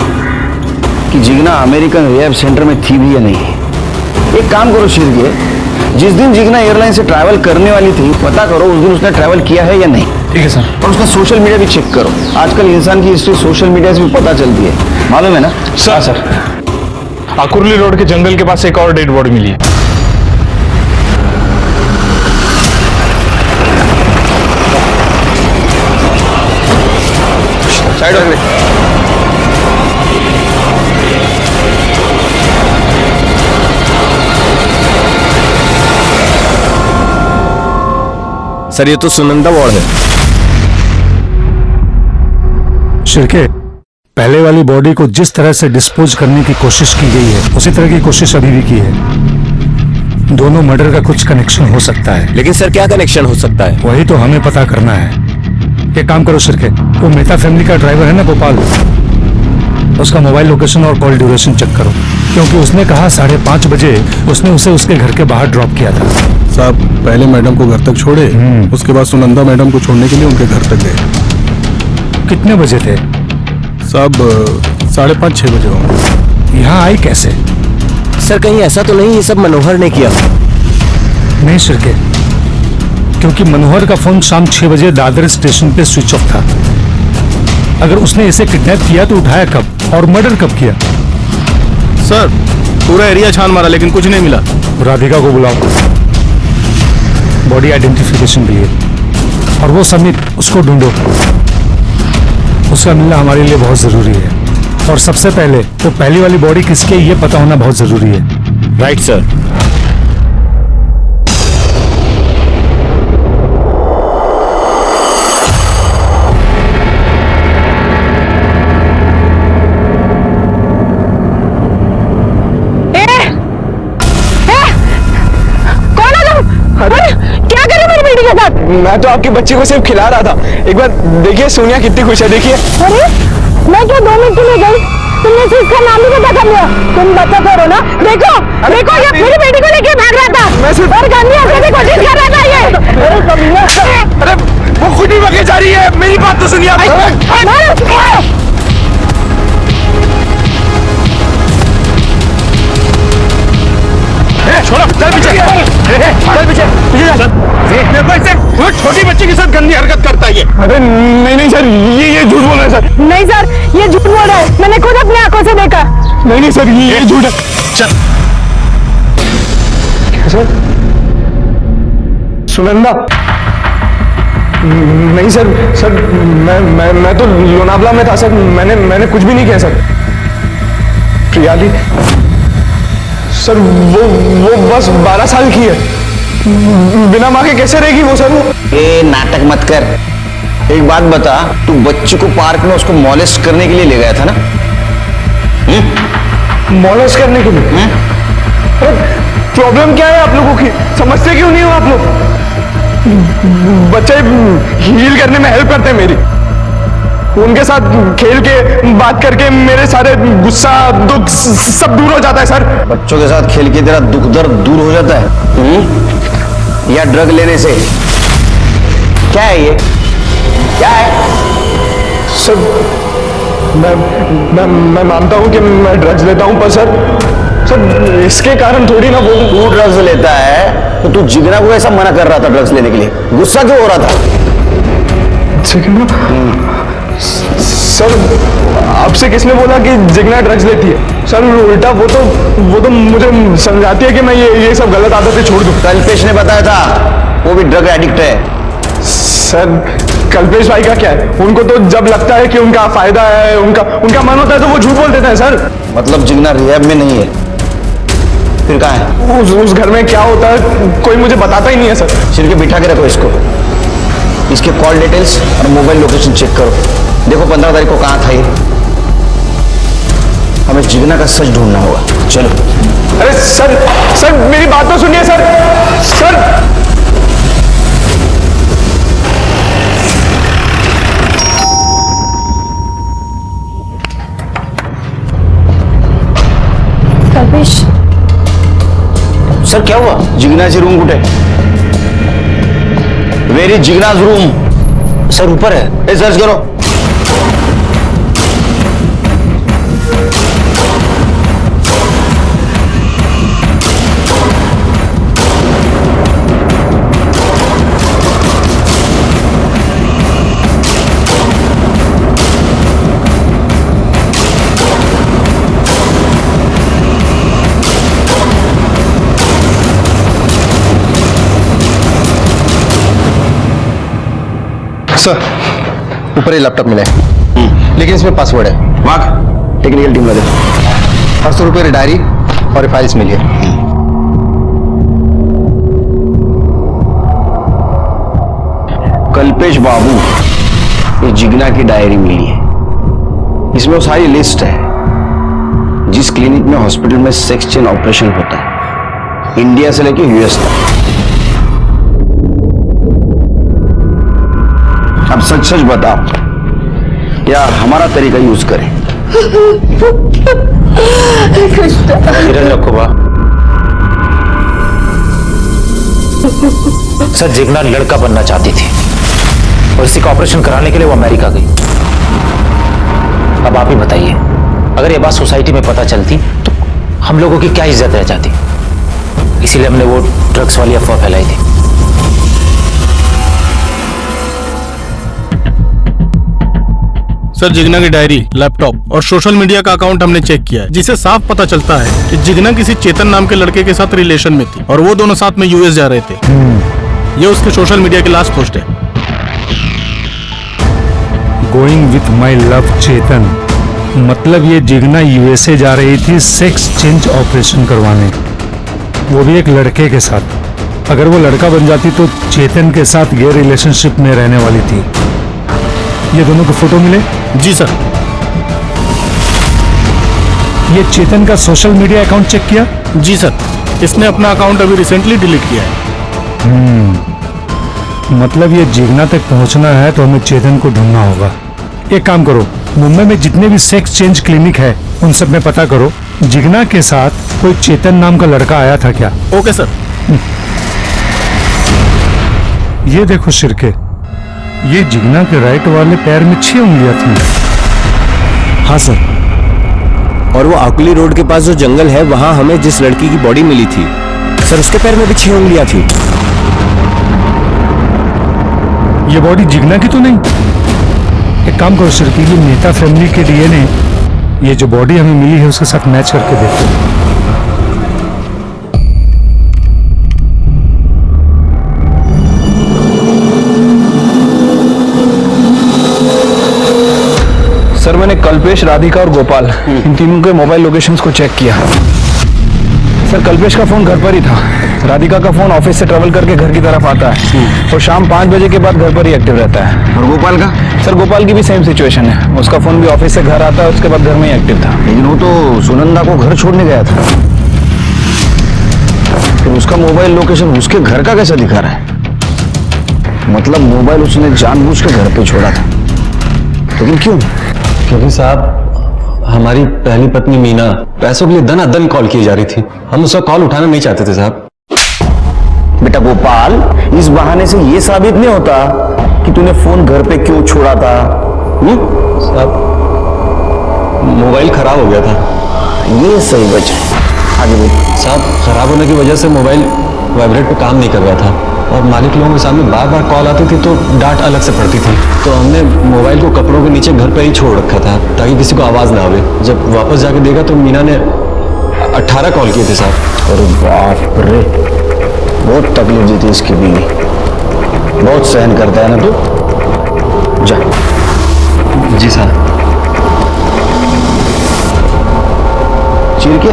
कि जिगना अमेरिकन रिहैब सेंटर में थी भी या नहीं। एक काम करो शिरके, जिस दिन जिगना एयरलाइन से ट्रैवल करने वाली थी पता करो उस दिन उसने ट्रैवल किया है या नहीं। ठीक है सर। और उसका सोशल मीडिया भी चेक करो, आजकल इंसान की हिस्ट्री सोशल मीडिया से भी पता चलती है, मालूम है ना? सर आकुर्ली रोड के जंगल के पास एक और डेड बॉडी मिली है। सर ये तो सुनंदा वार्ड है। शिर्के, पहले वाली बॉडी को जिस तरह से डिस्पोज करने की कोशिश की गई है उसी तरह की कोशिश अभी भी की है। दोनों मर्डर का कुछ कनेक्शन हो सकता है। लेकिन सर क्या कनेक्शन हो सकता है? वही तो हमें पता करना है। एक काम करो शिर्के, वो मेहता फैमिली का ड्राइवर है ना गोपाल, उसका मोबाइल लोकेशन और कॉल ड्यूरेशन चेक करो, क्योंकि उसने कहा 5:30 बजे उसने उसे उसके घर के बाहर ड्रॉप किया था। साहब पहले मैडम को घर तक छोड़े, उसके बाद सुनंदा मैडम को छोड़ने के लिए उनके घर तक गए। कितने बजे थे? साहब 5:30-6 बजे होंगे। यहाँ आई कैसे? सर कहीं ऐसा तो नहीं ये सब मनोहर ने किया? नहीं शिर्के, क्योंकि मनोहर का फोन शाम 6 बजे दादर स्टेशन पे स्विच ऑफ था। अगर उसने इसे किडनैप किया तो उठाया कब और मर्डर कब किया? सर पूरा एरिया छान मारा लेकिन कुछ नहीं मिला। राधिका को बुलाओ, बॉडी आइडेंटिफिकेशन भी है, और वो समित, उसको ढूंढो। उसका मिलना हमारे लिए बहुत जरूरी है, और सबसे पहले वो पहली वाली बॉडी किसकी है ये पता होना बहुत जरूरी है। Right sir. मैं तो आपके बच्चे को सिर्फ खिला रहा था। एक बार देखिए सोनिया कितनी खुश है, देखिए। अरे मैं क्या 2 मिनट के लिए गई, तुमने से इसका नाम भी पता कर लिया। तुम बच्चा करो ना। देखो देखो ये मेरी बेटी को लेके भाग रहा था, मैं सिर्फ और गांधी हंसने की कोशिश कर रहा था ये। अरे वो खुद ही भागे जा रही है, मेरी बात तो सुनिए। छोड़ो, चल पीछे, चल पीछे, पीछे जा। देखो इसे, वो छोटी बच्ची के साथ गंदी हरकत करता है ये। अरे नहीं सर, ये झूठ बोल रहा है सर। नहीं सर ये झूठ बोल रहा है, मैंने खुद अपनी आंखों से देखा। नहीं सर ये झूठ है। चल सर, सुनंदा। नहीं सर मैं तो लोनावला में था सर, मैंने कुछ भी नहीं किया सर। प्रियाली सर वो बस 12 साल की है, बिना माँ के कैसे रहेगी वो सर? ये नाटक मत कर। एक बात बता, तू बच्ची को पार्क में उसको मॉलेस्ट करने के लिए ले गया था ना? मॉलेस्ट करने के लिए? प्रॉब्लम क्या है आप लोगों की, समझते क्यों नहीं हो आप लोग? बच्चे हील करने में हेल्प करते हैं मेरी, उनके साथ खेल के बात करके मेरे सारे गुस्सा दुख सब दूर हो जाता है सर। बच्चों के साथ खेल के तेरा दुख दर्द दूर हो जाता है? या ड्रग लेने से? क्या है ये, क्या है? सर मैं मानता हूं कि मैं ड्रग्स लेता हूं, पर सर इसके कारण थोड़ी ना वो। तू ड्रग्स लेता है तो तू जिगना को ऐसा मना कर रहा था ड्रग्स लेने के लिए, गुस्सा क्यों हो रहा था? सर आपसे किसने बोला कि जिगना ड्रग्स लेती है? सर उल्टा वो तो मुझे समझाती है कि मैं ये सब गलत आदतें छोड़ दूं। कल्पेश ने बताया था, वो भी ड्रग एडिक्ट है। सर कल्पेश भाई का क्या है, उनको तो जब लगता है कि उनका फायदा है, उनका मन होता है तो वो झूठ बोल देते हैं सर। मतलब जिगना रिहैब में नहीं है, फिर कहाँ है? उस घर में क्या होता है कोई मुझे बताता ही नहीं है सर। सिर के बिठा के रखो इसको, इसके कॉल डिटेल्स और मोबाइल लोकेशन चेक करो, देखो 15 तारीख को कहाँ था ये। हमें जिगना का सच ढूंढना होगा, चलो। अरे सर मेरी बात तो सुनिए सर। कल्पेश सर क्या हुआ? जिग्नाजी रूम कुठे? वेरी जिग्नाज रूम सर ऊपर है, सर्च करो। सर ऊपर ही लैपटॉप मिला है, लेकिन इसमें पासवर्ड है। वाक टेक्निकल टीम लगे। 800 रुपये डायरी और फाइल्स मिली है। कल्पेश बाबू, ये जिग्ना की डायरी मिली है। इसमें वो सारी लिस्ट है जिस क्लिनिक में हॉस्पिटल में सेक्स चेन ऑपरेशन होता है, इंडिया से लेके यूएस तक। अब सच सच बताओ, क्या हमारा तरीका यूज करें? धीरज रखो बा। सर, जिग्ना लड़का बनना चाहती थी और इसी का ऑपरेशन कराने के लिए वो अमेरिका गई। अब आप ही बताइए, अगर ये बात सोसाइटी में पता चलती तो हम लोगों की क्या इज्जत रह जाती। इसीलिए हमने वो ड्रग्स वाली अफवाह फैलाई थी। सर, जिग्ना की डायरी, लैपटॉप और सोशल मीडिया का अकाउंट हमने चेक किया है, जिसे साफ पता चलता है कि जिग्ना किसी चेतन नाम के लड़के के साथ रिलेशन में थी और वो दोनों साथ में यूएस जा रहे थे। ये उसके सोशल मीडिया की लास्ट पोस्ट है। गोइंग विथ माई लव चेतन, मतलब ये जिग्ना यूएसए जा रही थी सेक्स चेंज ऑपरेशन करवाने, वो भी एक लड़के के साथ। अगर वो लड़का बन जाती तो चेतन के साथ गे रिलेशनशिप में रहने वाली थी। ये दोनों को फोटो मिले? जी सर। ये चेतन का सोशल मीडिया अकाउंट चेक किया? जी सर, इसने अपना अकाउंट अभी रिसेंटली डिलीट किया है। मतलब ये जिग्ना तक पहुंचना है तो हमें चेतन को ढूंढना होगा। एक काम करो, मुंबई में जितने भी सेक्स चेंज क्लिनिक है उन सब में पता करो जिग्ना के साथ कोई चेतन नाम का लड़का आया था क्या। Okay sir. ये देखो शिरके, ये जिग्ना के राइट वाले पैर में 6 उंगलियां थी। हाँ सर, और वो आकुली रोड के पास जो जंगल है वहां हमें जिस लड़की की बॉडी मिली थी सर, उसके पैर में भी 6 उंगलियां थी। ये बॉडी जिग्ना की तो नहीं? एक काम करो शिरके, ये मेहता फैमिली के डीएनए ये जो बॉडी हमें मिली है उसके साथ मैच करके देखो। सर, मैंने कल्पेश, राधिका और गोपाल इन तीनों के मोबाइल लोकेशंस को चेक किया। सर, कल्पेश का फोन घर पर ही था, राधिका का फोन ऑफिस से ट्रेवल करके घर की तरफ आता है और शाम 5 बजे के बाद घर पर ही एक्टिव रहता है। और गोपाल का? सर, गोपाल की भी सेम सिचुएशन है, उसका फोन भी ऑफिस से घर आता है, उसके बाद घर में ही एक्टिव था। लेकिन वो तो सुनंदा को घर छोड़ने गया था, तो उसका मोबाइल लोकेशन उसके घर का कैसा दिखा रहा है? मतलब मोबाइल उसने जानबूझ के घर पे छोड़ा था, लेकिन क्यों? क्योंकि साहब, हमारी पहली पत्नी मीना पैसों के लिए दनादन कॉल की जा रही थी, हम उसका कॉल उठाना नहीं चाहते थे साहब। बेटा गोपाल, इस बहाने से ये साबित नहीं होता कि तूने फोन घर पे क्यों छोड़ा था। साहब, मोबाइल खराब हो गया था। ये सही वजह। आगे बोल। साहब, खराब होने की वजह से मोबाइल वाइब्रेट पे काम नहीं कर रहा था और मालिक लोगों के सामने बार बार कॉल आती थी तो डांट अलग से पड़ती थी, तो हमने मोबाइल को कपड़ों के नीचे घर पे ही छोड़ रखा था ताकि किसी को आवाज ना आवे। जब वापस जाके देखा तो मीना ने 18 कॉल किए थे साहब। अरे बाप रे, बहुत तकलीफ दी थी इसकी बीवी, बहुत सहन करता है ना तू। जा। जी साहब। चीर के,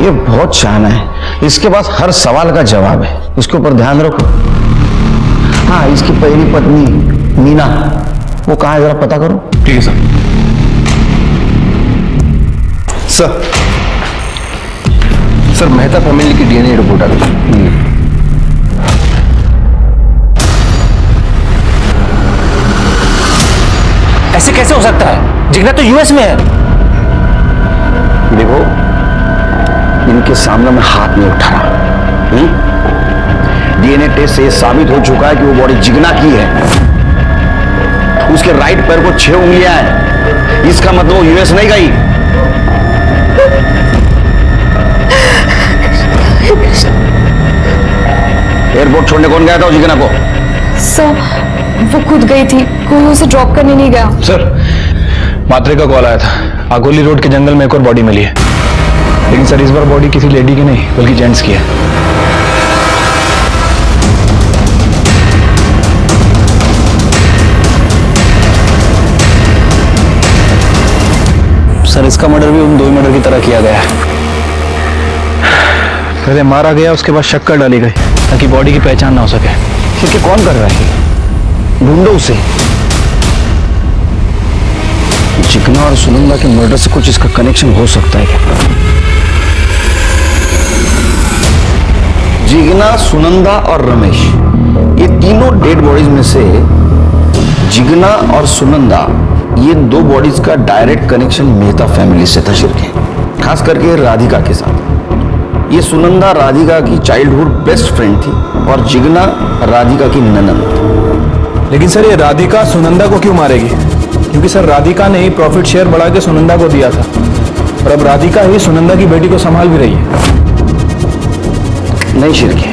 ये बहुत शान है, इसके पास हर सवाल का जवाब है, इसके ऊपर ध्यान रखो। हाँ, इसकी पहली पत्नी मीना, वो कहाँ है जरा पता करो। ठीक है सर। सर, मेहता फैमिली की डीएनए रिपोर्ट आ गई। ऐसे कैसे हो सकता है? जिग्ना तो यूएस में है। देखो, इनके सामने मैं हाथ नहीं उठा रहा। डीएनए टेस्ट से साबित हो चुका है कि वो बॉडी जिग्ना की है। उसके राइट पैर को 6 उंगलियां हैं, इसका मतलब वो यूएस नहीं गई। एयरपोर्ट छोड़ने कौन गया था जिग्ना को? सर, वो खुद गई थी, कोई उसे ड्रॉप करने नहीं गया। सर, मात्रे का कॉल आया था, आगोली रोड के जंगल में एक और बॉडी मिली है, लेकिन सर इस बार बॉडी किसी लेडी की नहीं बल्कि जेंट्स की है। सर, इसका मर्डर भी उन 2 मर्डर की तरह किया गया है। पहले मारा गया, उसके बाद शक्कर डाली गई ताकि बॉडी की पहचान ना हो सके। ठीक है, कौन कर रहा है? ढूंढो उसे। जिग्ना और सुनंदा के मर्डर से कुछ इसका कनेक्शन हो सकता है क्या? जिग्ना, सुनंदा और रमेश, ये तीनों डेड बॉडीज में से जिग्ना और सुनंदा, ये दो बॉडीज का डायरेक्ट कनेक्शन मेहता फैमिली से था शिरके, खास करके राधिका के साथ। ये सुनंदा राधिका की चाइल्डहुड बेस्ट फ्रेंड थी और जिग्ना राधिका की ननंद। लेकिन सर ये राधिका सुनंदा को क्यों मारेगी? क्योंकि सर राधिका ने ही प्रॉफिट शेयर बढ़ा के सुनंदा को दिया था और अब राधिका ही सुनंदा की बेटी को संभाल भी रही है। नहीं शिरके,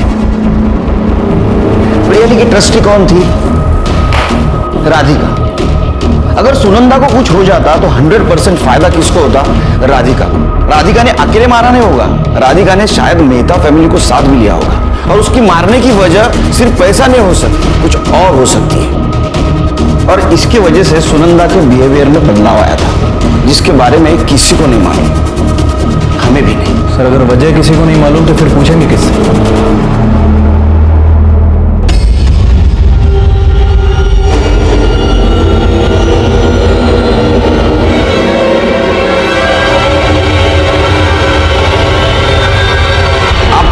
प्रियली की ट्रस्टी कौन थी? राधिका। अगर सुनंदा को कुछ हो जाता तो 100% फायदा किसको होता? राधिका। राधिका ने अकेले मारा नहीं होगा, राधिका ने शायद मेहता फैमिली को साथ भी लिया होगा और उसकी मारने की वजह सिर्फ पैसा नहीं हो सकती, कुछ और हो सकती है। और इसकी वजह से सुनंदा के बिहेवियर में बदलाव आया था, जिसके बारे में किसी को नहीं मालूम, हमें भी नहीं। सर अगर वजह किसी को नहीं मालूम तो फिर पूछेंगे किससे?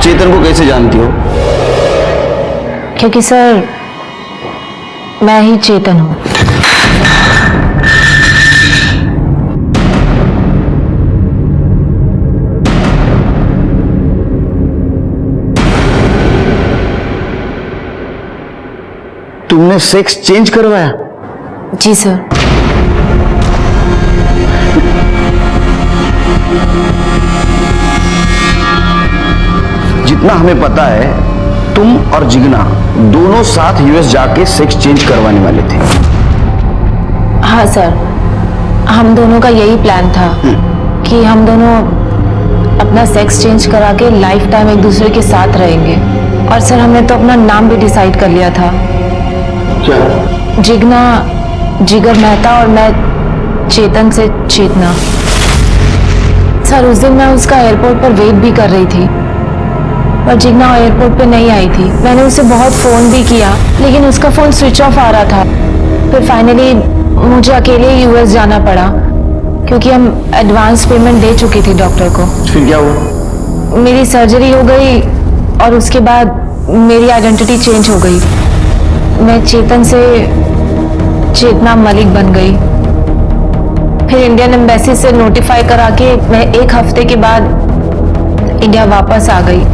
चेतन को कैसे जानती हो? क्योंकि सर मैं ही चेतन हूं। तुमने सेक्स चेंज करवाया? जी सर। जितना हमें पता है, तुम और जिग्ना दोनों साथ यूएस जाके सेक्स चेंज करवाने वाले थे। हाँ सर, हम दोनों का यही प्लान था कि हम दोनों अपना सेक्स चेंज करा के लाइफ टाइम एक दूसरे के साथ रहेंगे। और सर हमने तो अपना नाम भी डिसाइड कर लिया था। क्या? जिग्ना जिगर मेहता और मैं चेतन से चेतना। सर उस दिन मैं उसका एयरपोर्ट पर वेट भी कर रही थी पर जिग्ना एयरपोर्ट पे नहीं आई थी। मैंने उसे बहुत फ़ोन भी किया लेकिन उसका फ़ोन स्विच ऑफ आ रहा था। फिर फाइनली मुझे अकेले यूएस जाना पड़ा क्योंकि हम एडवांस पेमेंट दे चुकी थी डॉक्टर को। फिर क्या हुआ? मेरी सर्जरी हो गई और उसके बाद मेरी आइडेंटिटी चेंज हो गई। मैं चेतन से चेतना मलिक बन गई। फिर इंडियन एम्बेसी से नोटिफाई करा के मैं 1 हफ्ते के बाद इंडिया वापस आ गई।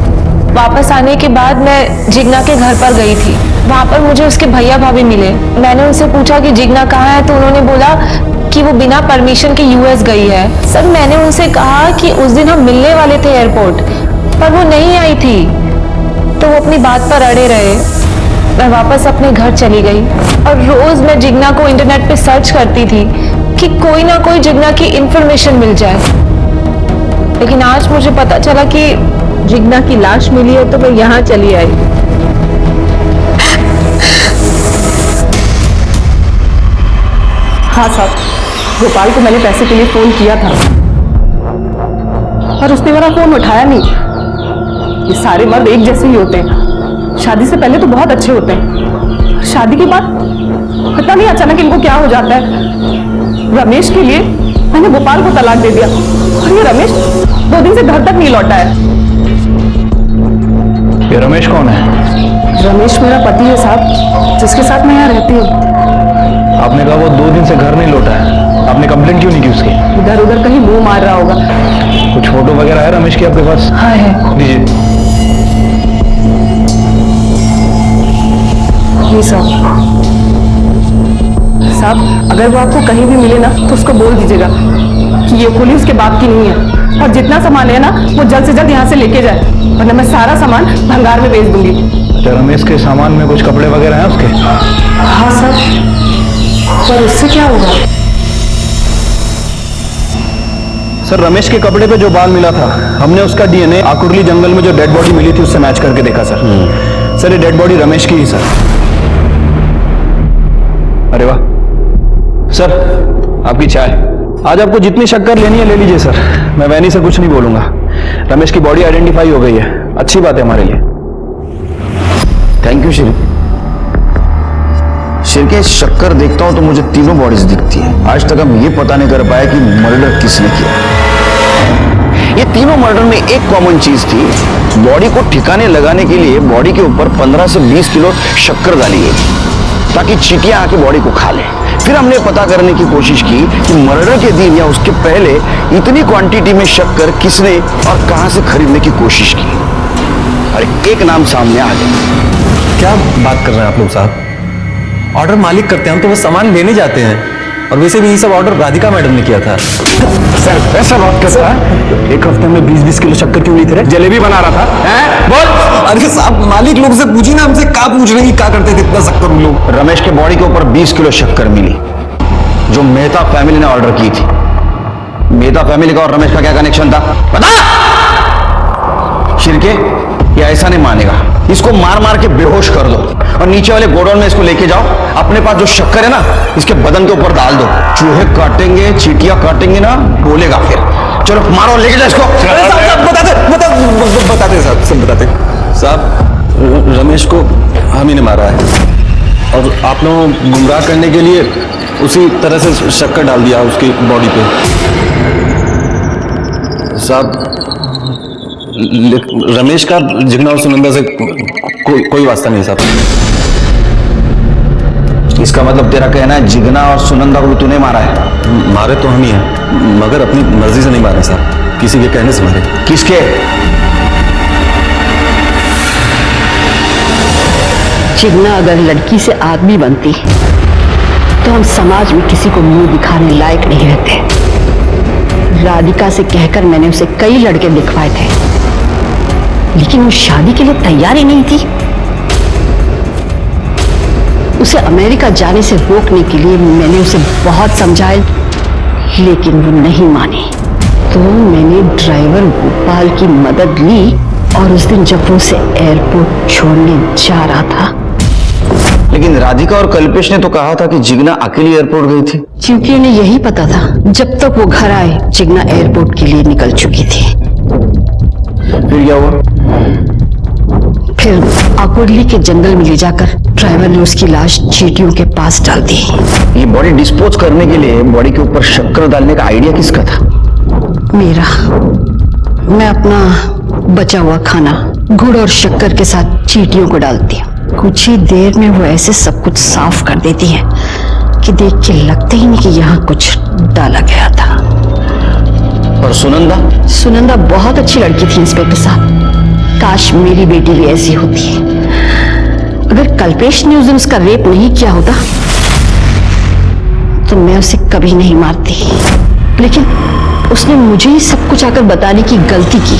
वापस आने के बाद मैं जिग्ना के घर पर गई थी। वहां पर मुझे उसके भैया भाभी मिले। मैंने उनसे पूछा कि जिग्ना कहाँ है तो उन्होंने बोला कि वो बिना परमिशन के यूएस गई है। सर मैंने उनसे कहा कि उस दिन हम मिलने वाले थे एयरपोर्ट पर वो नहीं आई थी तो वो अपनी बात पर अड़े रहे। मैं वापस अपने घर चली गई और रोज मैं जिग्ना को इंटरनेट पे सर्च करती थी कि कोई ना कोई जिग्ना की इंफॉर्मेशन मिल जाए। लेकिन आज मुझे पता चला कि जिग्ना की लाश मिली है तो मैं यहाँ चली आई। हाँ साहब, गोपाल को मैंने पैसे के लिए फोन किया था पर उसने मेरा फोन उठाया नहीं। ये सारे मर्द एक जैसे ही होते हैं। शादी से पहले तो बहुत अच्छे होते हैं, शादी के बाद पता नहीं अचानक इनको क्या हो जाता है। रमेश के लिए मैंने गोपाल को तलाक दे दिया और ये रमेश 2 दिन से घर तक नहीं लौटा है। ये रमेश कौन है? रमेश मेरा पति है साहब, जिसके साथ मैं यहाँ रहती हूँ। आपने कहा वो 2 दिन से घर नहीं लौटा है, आपने कंप्लेंट क्यों नहीं की उसकी? इधर उधर कहीं मुंह मार रहा होगा। कुछ फोटो वगैरह है रमेश की आपके पास? हाँ है। दीजिए। ये साहब अगर वो आपको कहीं भी मिले ना तो उसको बोल दीजिएगा कि ये गोली उसके बाप की नहीं है और जितना सामान है ना वो जल्द से जल्द यहाँ से लेके जाए वरना मैं सारा सामान भंगार में बेच दूंगी। अच्छा रमेश के सामान में कुछ कपड़े वगैरह हैं उसके? हाँ सर, पर उससे क्या होगा? सर रमेश के कपड़े पे जो बाल मिला था हमने उसका डीएनए आकुर्ली जंगल में जो डेड बॉडी मिली थी उससे मैच करके देखा सर। सर ये डेड बॉडी रमेश की ही सर। अरे वाह सर, आपकी चाय। आज आपको जितनी शक्कर लेनी है ले लीजिए सर, मैं वैनी से कुछ नहीं बोलूंगा। रमेश की बॉडी आइडेंटिफाई हो गई है, अच्छी बात है हमारे लिए। Thank you Shri. शिरके शक्कर देखता हूं तो मुझे तीनों बॉडीज दिखती है। आज तक हम ये पता नहीं कर पाए कि मर्डर किसने किया। ये तीनों मर्डर में एक कॉमन चीज थी, बॉडी को ठिकाने लगाने के लिए बॉडी के ऊपर 15 से 20 किलो शक्कर डाली गई थी ताकि चींटियां आके बॉडी को खा ले। फिर हमने पता करने की कोशिश की कि मर्डर के दिन या उसके पहले इतनी क्वांटिटी में शक्कर किसने और कहां से खरीदने की कोशिश की, और एक नाम सामने आ गया। क्या बात कर रहे हैं आप लोग साहब? ऑर्डर मालिक करते हैं, हम तो वो सामान लेने जाते हैं। और वैसे भी ये सब ऑर्डर राधिका मैडम ने किया था। सर ऐसा बात कैसा है? एक हफ्ते में 20-20 किलो शक्कर क्यों ली थे? जलेबी बना रहा था हैं? बोल। अरे साहब मालिक लोग से पूछी ना, हमसे क्या पूछ रहे हैं, क्या करते थे इतना शक्कर उन लोग? रमेश के बॉडी के ऊपर 20 किलो शक्कर मिली जो मेहता फैमिली ने ऑर्डर की थी। मेहता फैमिली का और रमेश का क्या कनेक्शन था बता? शिरके ये ऐसा नहीं मानेगा, इसको मार मार के बेहोश कर दो और नीचे वाले गोडाउन में इसको लेके जाओ। अपने पास जो शक्कर है ना इसके बदन के ऊपर डाल दो, चूहे काटेंगे चींटियां काटेंगे ना, बोलेगा फिर। चलो मारो, लेके जाओ इसको। बताते साहब, सब बताते साहब। रमेश को हम ही ने मारा है और आप लोगों को गुमराह करने के लिए उसी तरह से शक्कर डाल दिया उसकी बॉडी पे साहब। रमेश का जिगना और सुनंदा से कोई वास्ता नहीं साहब। इसका मतलब तेरा कहना है जिगना और सुनंदा को तूने मारा है? मारे तो हम ही हैं, मगर अपनी मर्जी से नहीं मारे साहब, किसी के कहने से मारे। किसके? जिगना अगर लड़की से आदमी बनती तो हम समाज में किसी को मुंह दिखाने लायक नहीं रहते। राधिका से कहकर मैंने उसे कई लड़के दिखवाए थे, लेकिन वो शादी के लिए तैयार ही नहीं थी। उसे अमेरिका जाने से रोकने के लिए मैंने उसे बहुत समझाया, लेकिन वो नहीं मानी। तो मैंने ड्राइवर गोपाल की मदद ली और उस दिन जब वो उसे एयरपोर्ट छोड़ने जा रहा था। लेकिन राधिका और कल्पेश ने तो कहा था कि जिगना अकेली एयरपोर्ट गई थी। क्योंकि उन्हें यही पता था जब तक वो घर आए जिगना एयरपोर्ट के लिए निकल चुकी थी। फिर क्या हुआ? फिर आकुर्ली के जंगल में ले जाकर ड्राइवर ने उसकी लाश चींटियों के पास डाल दी। ये बॉडी डिस्पोज करने के लिए बॉडी के ऊपर शक्कर डालने का आइडिया किसका था? मेरा। मैं अपना बचा हुआ खाना गुड़ और शक्कर के साथ चींटियों को डालती हूँ। कुछ ही देर में वो ऐसे सब कुछ साफ कर देती है कि देख के लगता ही नहीं कि यहाँ कुछ डाला गया था। और सुनंदा? सुनंदा बहुत अच्छी लड़की थी इंस्पेक्टर साहब, काश मेरी बेटी भी ऐसी होती। अगर कल्पेश ने उस दिन उसका रेप नहीं किया होता तो मैं उसे कभी नहीं मारती, लेकिन उसने मुझे ही सब कुछ आकर बताने की गलती की।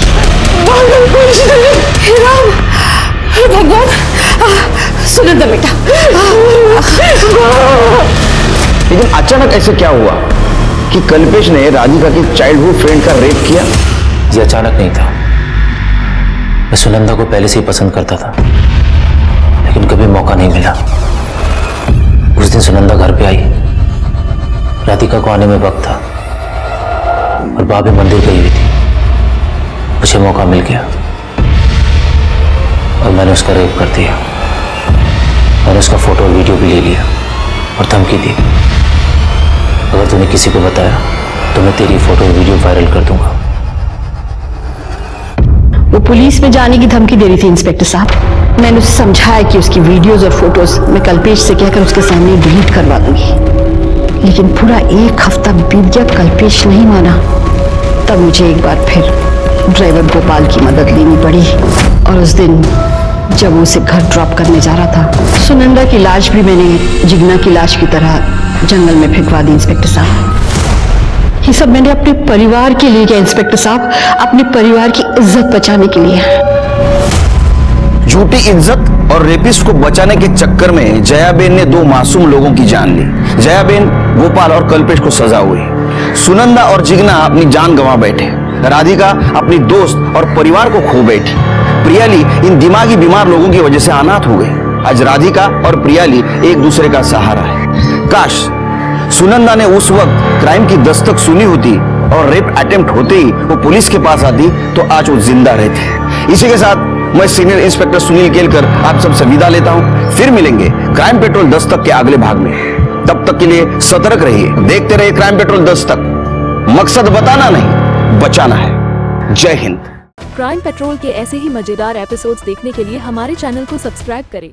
भगवान, सुनंदा बेटा। लेकिन अचानक ऐसे क्या हुआ कि कल्पेश ने राधिका की चाइल्डहुड फ्रेंड का रेप किया? ये अचानक नहीं था, मैं सुनंदा को पहले से ही पसंद करता था, लेकिन कभी मौका नहीं मिला। उस दिन सुनंदा घर पे आई, राधिका को आने में वक्त था और भाभी मंदिर गई हुई थी। मुझे मौका मिल गया और मैंने उसका रेप कर दिया। मैंने उसका फोटो और वीडियो भी ले लिया और धमकी दी, अगर तूने किसी को बताया तो मैं तेरी फोटो और वीडियो वायरल कर दूंगा। वो पुलिस में जाने की धमकी दे रही थी इंस्पेक्टर साहब। मैंने उसे समझाया कि उसकी वीडियोस और फोटोज मैं कल्पेश से कहकर उसके सामने डिलीट करवा दूंगी, लेकिन पूरा एक हफ्ता बीत गया, कल्पेश नहीं माना। तब मुझे एक बार फिर ड्राइवर गोपाल की मदद लेनी पड़ी और उस दिन जब वो उसे घर ड्रॉप करने जा रहा था, सुनंदा की लाश भी मैंने जिगना की लाश की तरह जंगल में फेंकवा दी इंस्पेक्टर साहब। ये सब मैंने अपने परिवार के लिए किया इंस्पेक्टर साहब, अपने परिवार की इज्जत बचाने के लिए। झूठी इज्जत और रेपिस्ट को बचाने के चक्कर में जयाबेन ने 2 मासूम लोगों की जान ली। जयाबेन, गोपाल और कल्पेश को सजा हुई। सुनंदा और जिगना अपनी जान गंवा बैठे। राधिका अपनी दोस्त और परिवार को खो बैठी। प्रियाली इन दिमागी बीमार लोगों की वजह से अनाथ हो गई। आज राधिका और प्रियाली एक दूसरे का सहारा है। काश सुनंदा ने उस वक्त क्राइम की दस्तक सुनी होती और रेप अटेम्प्ट होते ही वो पुलिस के पास आती तो आज वो जिंदा रहते। इसी के साथ मैं सीनियर इंस्पेक्टर सुनील केलकर आप सबसे विदा लेता हूं। फिर मिलेंगे क्राइम पेट्रोल दस्तक के अगले भाग में। तब तक के लिए सतर्क रहिए, देखते रहिए क्राइम पेट्रोल दस्तक। मकसद बताना नहीं, बचाना है। जय हिंद। क्राइम पेट्रोल के ऐसे ही मजेदार एपिसोड्स देखने के लिए हमारे चैनल को सब्सक्राइब करें